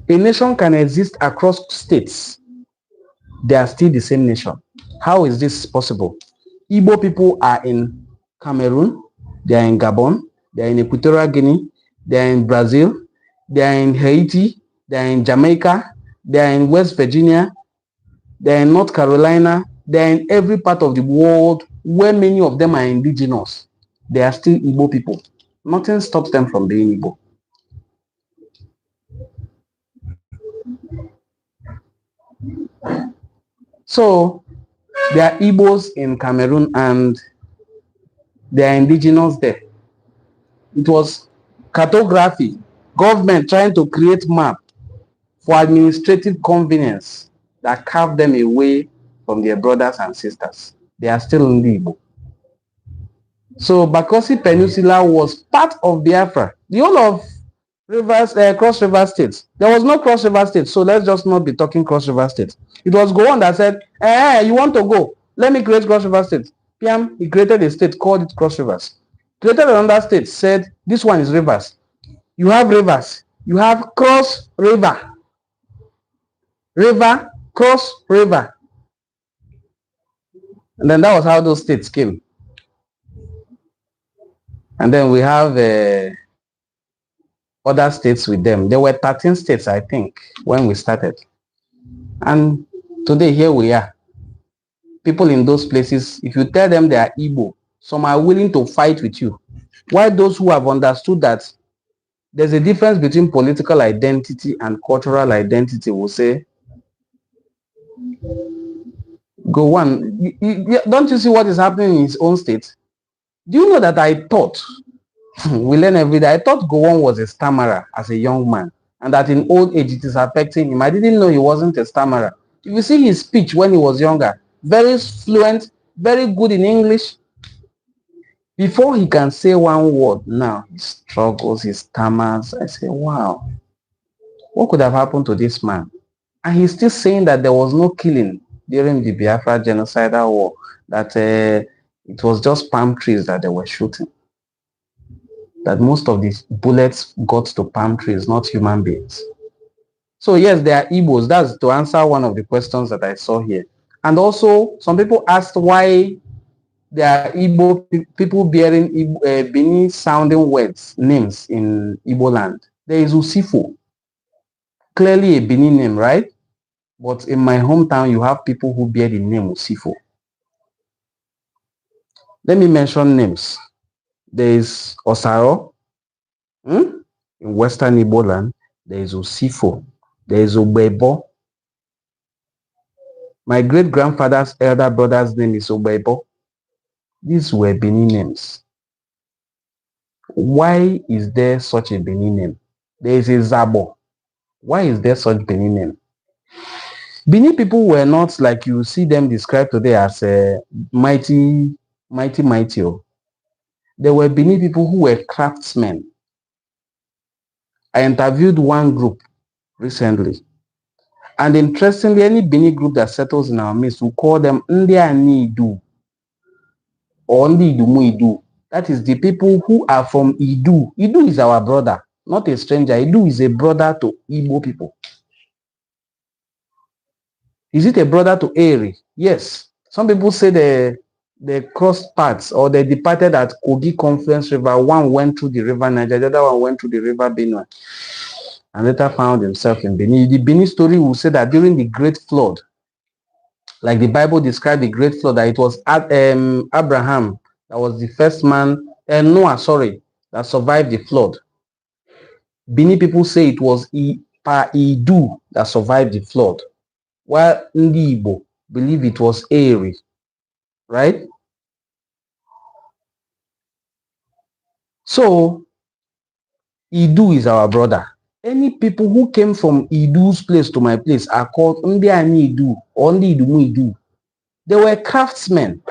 A nation can exist across states. They are still the same nation. How is this possible? Igbo people are in Cameroon, they are in Gabon, they are in Equatorial Guinea, they are in Brazil, they are in Haiti, they are in Jamaica, they are in West Virginia, they are in North Carolina, they are in every part of the world where many of them are indigenous. They are still Igbo people. Nothing stops them from being Igbo. So there are Igbos in Cameroon and they are indigenous there. It was cartography, government trying to create map for administrative convenience that carved them away from their brothers and sisters. They are still in Igbo. So Bakosi Peninsula was part of Biafra. The whole of Cross River State. There was no Cross River State, so let's just not be talking Cross River State. It was Gowon that said, you want to go? Let me create Cross River State. Piam, he created a state, called it Cross Rivers. Created another state, said, this one is rivers. You have rivers. You have Cross River. River, Cross River. And then that was how those states came. And then we have other states with them. There were 13 states, I think, when we started. And today, here we are. People in those places, if you tell them they are Igbo, some are willing to fight with you. While those who have understood that there's a difference between political identity and cultural identity will say, go on. Don't you see what is happening in his own state? Do you know that I thought, we learn every day, I thought Gowon was a stammerer as a young man, and that in old age it is affecting him. I didn't know he wasn't a stammerer. If you see his speech when he was younger, very fluent, very good in English. Before he can say one word, now he struggles, he stammers. I say, wow, what could have happened to this man? And he's still saying that there was no killing during the Biafra genocidal war, that it was just palm trees that they were shooting. That most of these bullets got to palm trees, not human beings. So yes, there are Igbos. That's to answer one of the questions that I saw here. And also, some people asked why there are Igbo people bearing Benin sounding words, names in Igbo land. There is Usifo, clearly a Benin name, right? But in my hometown, you have people who bear the name Usifo. Let me mention names. There is Osaro, in Western Igbo land. There is Usifo. There is Obebo. My great-grandfather's elder brother's name is Obebo. These were Benin names. Why is there such a Benin name? There is a Zabo. Why is there such Benin name? Benin people were not like you see them described today as a mighty. There were Benin people who were craftsmen. I interviewed one group recently. And interestingly, any Benin group that settles in our midst, we call them Ndiani Idu or Ndi Idumu Idu. That is the people who are from Idu. Idu is our brother, not a stranger. Idu is a brother to Igbo people. Is it a brother to Eri? Yes. Some people say they crossed paths or they departed at Kogi Confluence River. One went through the river Niger, the other one went through the river Benue, and later found himself in Benin. The Benin story will say that during the Great Flood, like the Bible described the Great Flood, that it was Abraham that was the first man, Noah, sorry, that survived the flood. Benin people say it was Idu that survived the flood, while Ndi Igbo believe it was Eri, right? So, Idu is our brother. Any people who came from Idu's place to my place are called Ndiani Idu or Ndi Idumu Idu. They were craftsmen.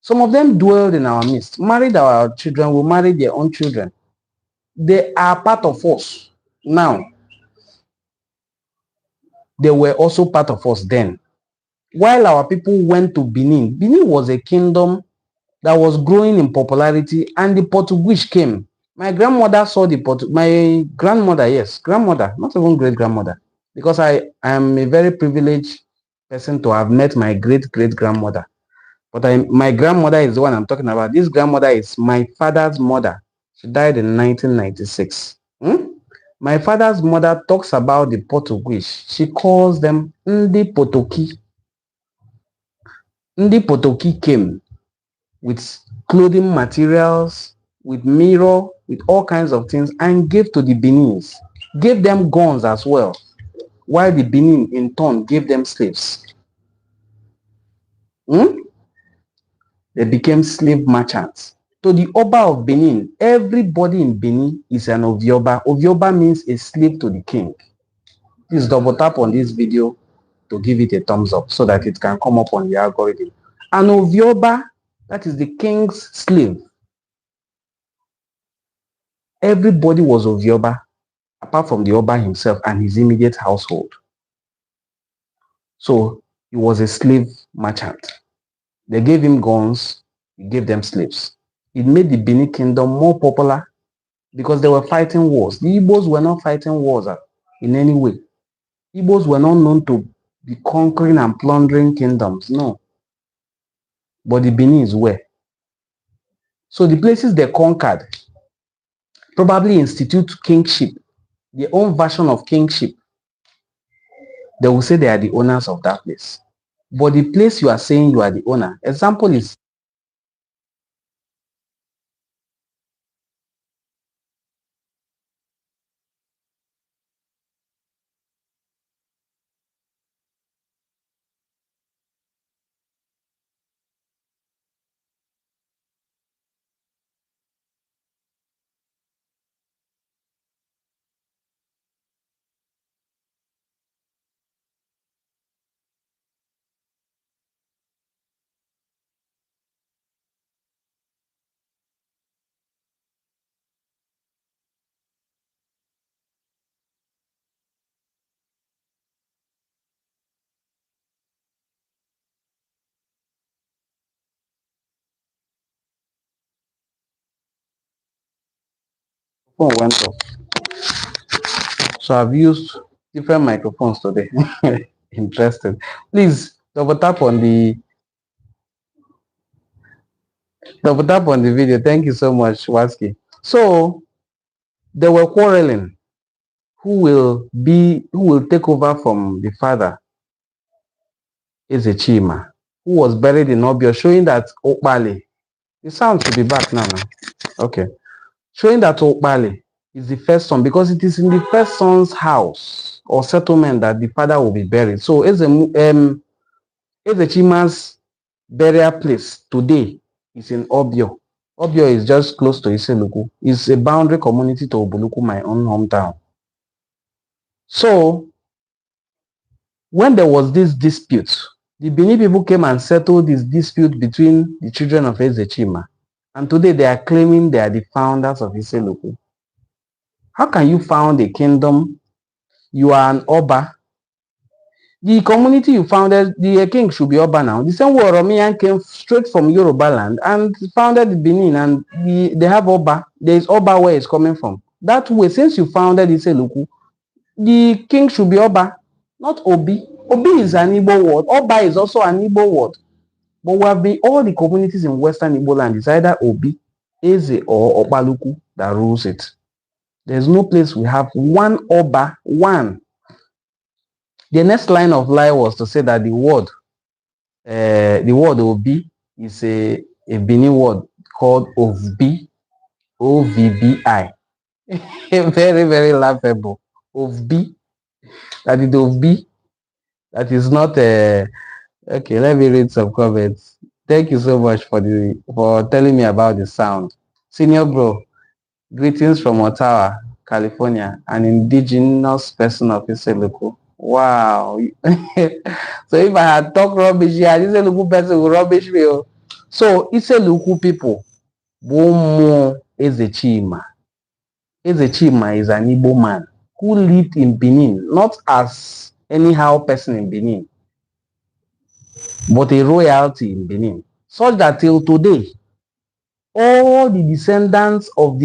Some of them dwelled in our midst, married our children, will marry their own children. They are part of us now. They were also part of us then. While our people went to Benin, Benin was a kingdom that was growing in popularity, and the Portuguese came. My grandmother saw my grandmother, yes, grandmother, not even great-grandmother, because I am a very privileged person to have met my great-great-grandmother. But my grandmother is the one I'm talking about. This grandmother is my father's mother. She died in 1996. My father's mother talks about the Portuguese. She calls them Ndi Potoki. Ndi Potoki came with clothing materials, with mirror, with all kinds of things, and gave to the Beninese. Gave them guns as well, while the Benin in turn gave them slaves. They became slave merchants. To the Oba of Benin, everybody in Benin is an Ovioba. Ovioba means a slave to the king. Please double tap on this video to give it a thumbs up so that it can come up on the algorithm. An Ovioba, that is the king's slave. Everybody was Ovioba, apart from the Oba himself and his immediate household. So he was a slave merchant. They gave him guns, he gave them slaves. It made the Benin Kingdom more popular because they were fighting wars. The Igbos were not fighting wars in any way. Igbos were not known to be conquering and plundering kingdoms, no. But the Beninese were. So the places they conquered probably institute kingship, their own version of kingship. They will say they are the owners of that place. But the place you are saying you are the owner, example is phone went off. So I've used different microphones today. Interesting. Please Double tap on the video. Thank you so much, Waski. So they were quarreling. Who will take over from the father? Is a Chima, who was buried in Obio, showing that Okpali, the sound should be back now. Okay. Showing that Okpali is the first son, because it is in the first son's house or settlement that the father will be buried. So Chima's burial place today is in Obio. Obio is just close to Iseluku. It's a boundary community to Obuluku, my own hometown. So when there was this dispute, the Benin people came and settled this dispute between the children of Ezechima. And today they are claiming they are the founders of Iseluku. How can you found a kingdom? You are an Oba. The community you founded, the king should be Oba now. The same way Oromiyan came straight from Yoruba land and founded Benin, and they have Oba. There is Oba where it's coming from. That way, since you founded Iseluku, the king should be Oba, not Obi. Obi is an Igbo word. Oba is also an Igbo word. But we have been, all the communities in Western Igbo land is either Obi, Eze, or Obaluku that rules it. There's no place we have one Oba, one. The next line of lie was to say that the word Obi is a Benin word called Ovbi, O-V-B-I. Very, very laughable. Ovbi. That is Ovbi. That is not a... Okay, let me read some comments. Thank you so much for telling me about the sound. Senior bro, greetings from Ottawa, California, an indigenous person of Iseluku. Wow. So if I had talked rubbish here, Iseluku person will rubbish me. So Iseluku people, Bomo Ezechima. Ezechima is an Igbo man who lived in Benin, not as anyhow person in Benin, but a royalty in Benin, such that till today, all the descendants of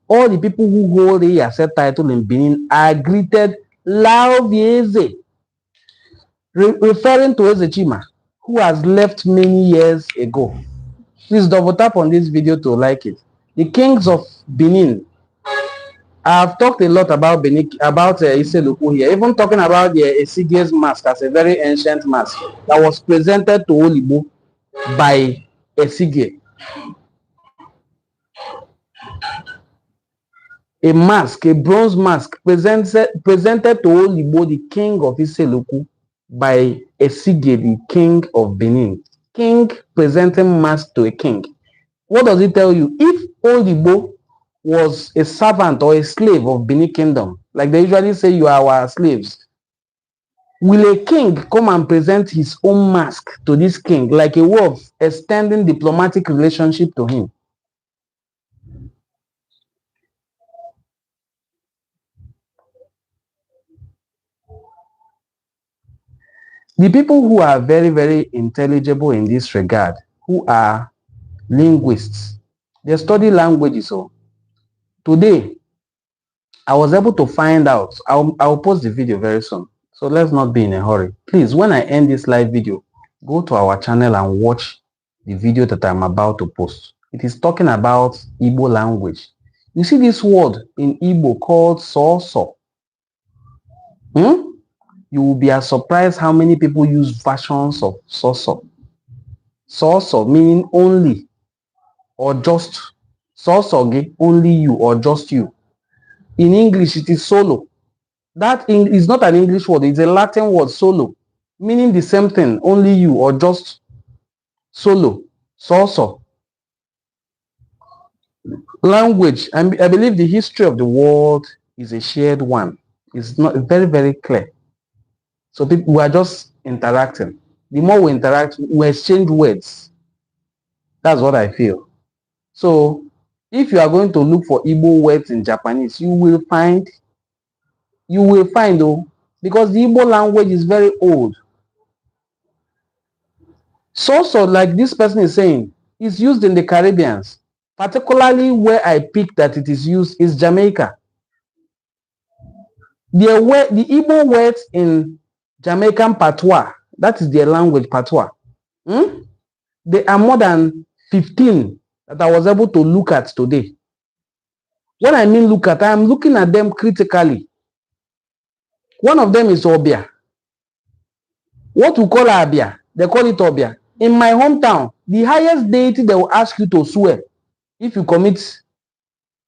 all the people who hold a asset title in Benin are greeted Lauvieze, referring to Ezechima, who has left many years ago. Please double tap on this video to like it. The kings of Benin. I've talked a lot about Iseluku here, even talking about the Esige's mask as a very ancient mask that was presented to Olibo by Esige. A mask, a bronze mask presented to Olibo, the king of Iseluku, by Esige, the king of Benin. King presenting mask to a king. What does it tell you? If Olibo was a servant or a slave of Benin Kingdom, like they usually say, you are our slaves, will a king come and present his own mask to this king like a way of extending diplomatic relationship to him? The people who are very, very intelligible in this regard, who are linguists, they study languages. So today, I was able to find out, I'll post the video very soon. So let's not be in a hurry. Please, when I end this live video, go to our channel and watch the video that I'm about to post. It is talking about Igbo language. You see this word in Igbo called so. You will be surprised how many people use versions of so. So meaning only or just. So only you or just you. In English, it is solo. That is not an English word. It's a Latin word, solo, meaning the same thing, only you or just solo. So. Language, I believe the history of the world is a shared one. It's not very, very clear. So we are just interacting. The more we interact, we exchange words. That's what I feel. So if you are going to look for Igbo words in Japanese, you will find though, because the Igbo language is very old. So like this person is saying, is used in the Caribbeans, particularly where I picked that it is used is Jamaica. The Igbo words in Jamaican patois, That is their language, Patois. There are more than 15 that I was able to look at today. When I mean look at, I am looking at them critically. One of them is Obia. What we call Abia, they call it Obia. In my hometown, the highest deity they will ask you to swear if you commit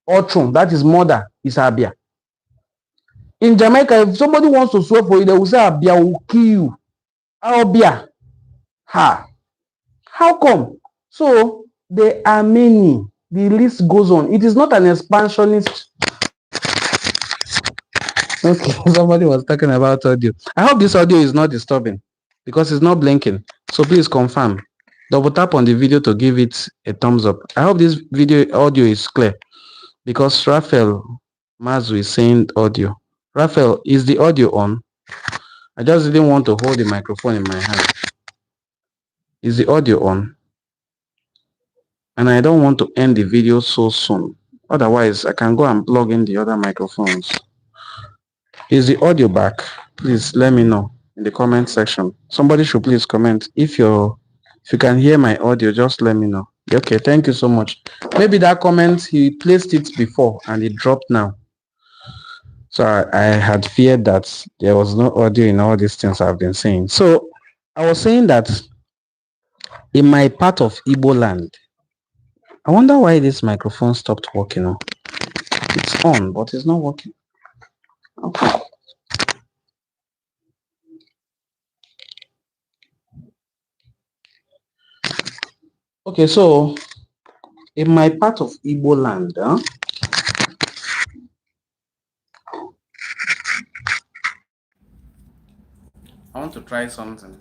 Otrum, that is murder, is Abia. In Jamaica, if somebody wants to swear for you, they will say Abia will kill you. Obia. Ha. How come? So there are many. The list goes on. It is not an expansionist. Okay, somebody was talking about audio. I hope this audio is not disturbing because it's not blinking. So please confirm. Double tap on the video to give it a thumbs up. I hope this video audio is clear because Raphael Mazu is saying audio. Raphael, is the audio on? I just didn't want to hold the microphone in my hand. Is the audio on? And I don't want to end the video so soon. Otherwise, I can go and plug in the other microphones. Is the audio back? Please let me know in the comment section. Somebody should please comment. If you can hear my audio, just let me know. Okay, thank you so much. Maybe that comment, he placed it before and it dropped now. So I had feared that there was no audio in all these things I've been saying. So I was saying that in my part of Igbo land, I wonder why this microphone stopped working. It's on, but it's not working. Okay. Okay, so in my part of Igbo land, I want to try something.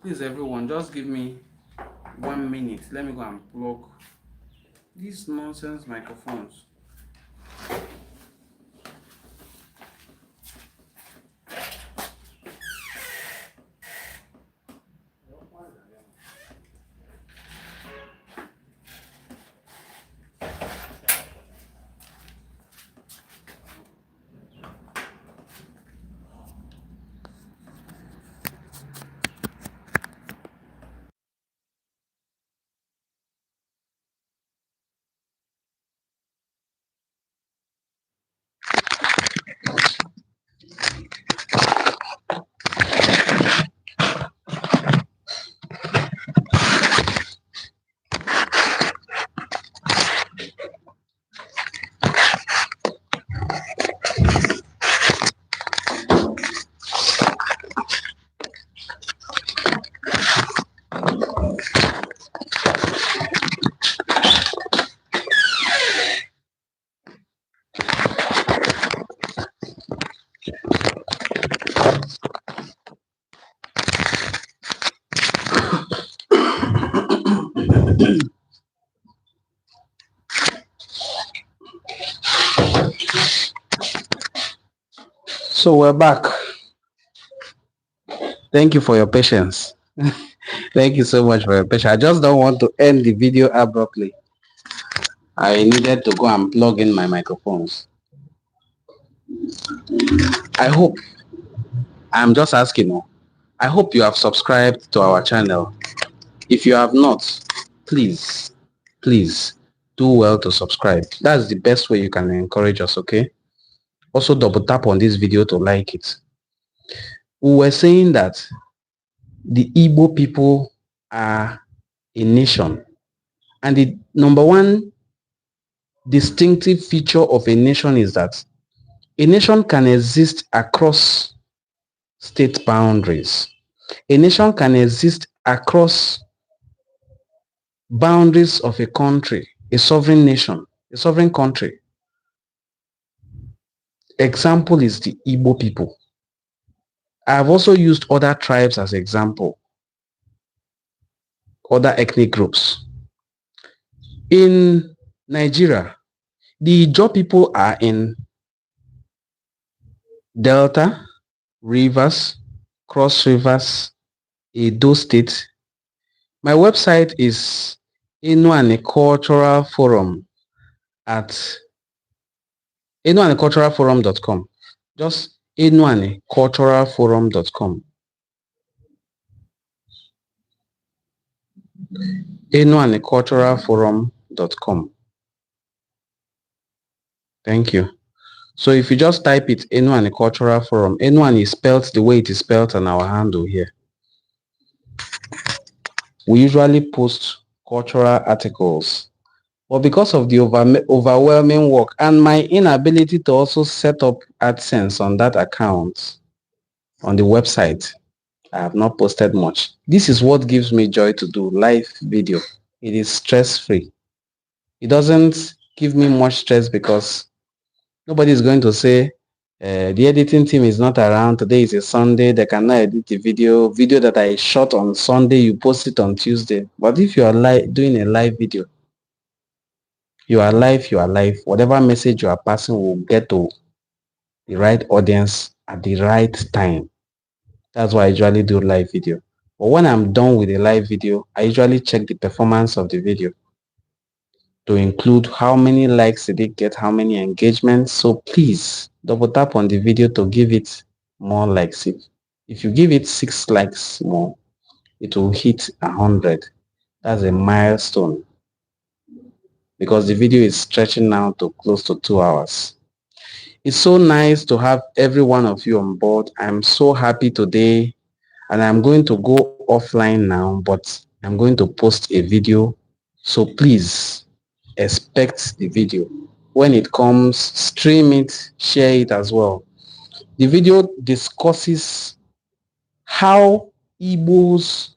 Please, everyone, just give me 1 minute. Let me go and plug these nonsense microphones. So we're back. Thank you for your patience. Thank you so much for your patience. I just don't want to end the video abruptly. I needed to go and plug in my microphones. I hope, I'm just asking, I hope you have subscribed to our channel. If you have not, please do well to subscribe. That's the best way you can encourage us, okay? Also double tap on this video to like it. We were saying that the Igbo people are a nation, and the number one distinctive feature of a nation is that a nation can exist across state boundaries. A nation can exist across boundaries of a country, a sovereign nation, a sovereign country. example is the Igbo people. I've also used other tribes as example, other ethnic groups. In Nigeria, the Ijaw people are in Delta, Rivers, Cross Rivers, Edo State. My website is Enuani Cultural Forum at enuaniculturalforum.com. Just enuaniculturalforum.com. enuaniculturalforum.com. Thank you. So if you just type it, Enuani Cultural Forum, Enuani is spelled the way it is spelled on our handle here. We usually post cultural articles, but because of the overwhelming work and my inability to also set up AdSense on that account on the website, I have not posted much. This is what gives me joy to do live video. It is stress-free. It doesn't give me much stress because nobody is going to say the editing team is not around. Today is a Sunday. They cannot edit the video that I shot on Sunday. You post it on Tuesday. But if you are doing a live video, you are live. Whatever message you are passing will get to the right audience at the right time. That's why I usually do live video. But when I'm done with the live video, I usually check the performance of the video to include how many likes did it get, how many engagements. So please double tap on the video to give it more likes. If you give it 6 likes more, it will hit 100. That's a milestone because the video is stretching now to close to 2 hours. It's so nice to have every one of you on board. I'm so happy today, and I'm going to go offline now, but I'm going to post a video. So please expect the video. When it comes, stream it, share it as well. The video discusses how Igbos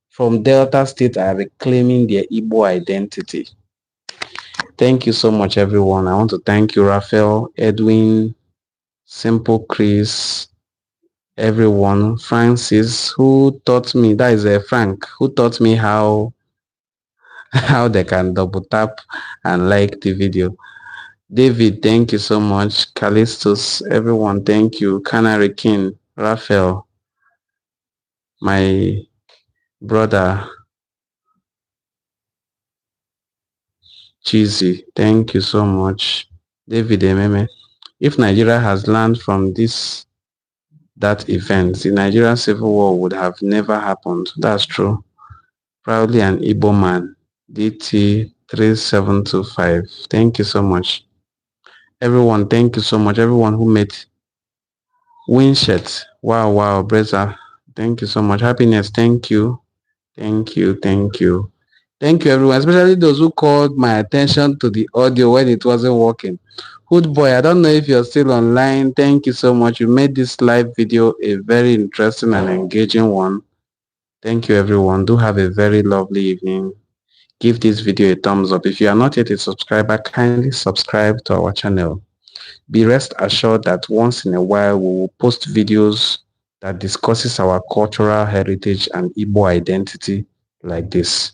from Delta State are reclaiming their Igbo identity. Thank you so much, everyone. I want to thank you, Raphael, Edwin, Simple Chris, everyone, Francis, who taught me, that is Frank, who taught me how they can double tap and like the video. David, thank you so much. Callistus, everyone, thank you. Canary King, Raphael, my brother, Cheesy, thank you so much. David Ememe, if Nigeria has learned from that event, the Nigerian Civil War would have never happened. That's true. Proudly an Igbo man, DT3725. Thank you so much. Everyone, thank you so much. Everyone who made Winshet. Wow, Breza. Thank you so much. Happiness, thank you. Thank you, everyone, especially those who called my attention to the audio when it wasn't working. Hood boy, I don't know if you're still online. Thank you so much. You made this live video a very interesting and engaging one. Thank you, everyone. Do have a very lovely evening. Give this video a thumbs up. If you are not yet a subscriber, kindly subscribe to our channel. Be rest assured that once in a while we will post videos that discusses our cultural heritage and Igbo identity like this.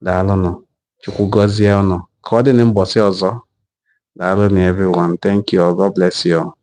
Daalụnụ. Chukwu gọzie unu. Ka ọ dị na mbọsị ọzọ. Daalụnụ everyone. Thank you all. God bless you all.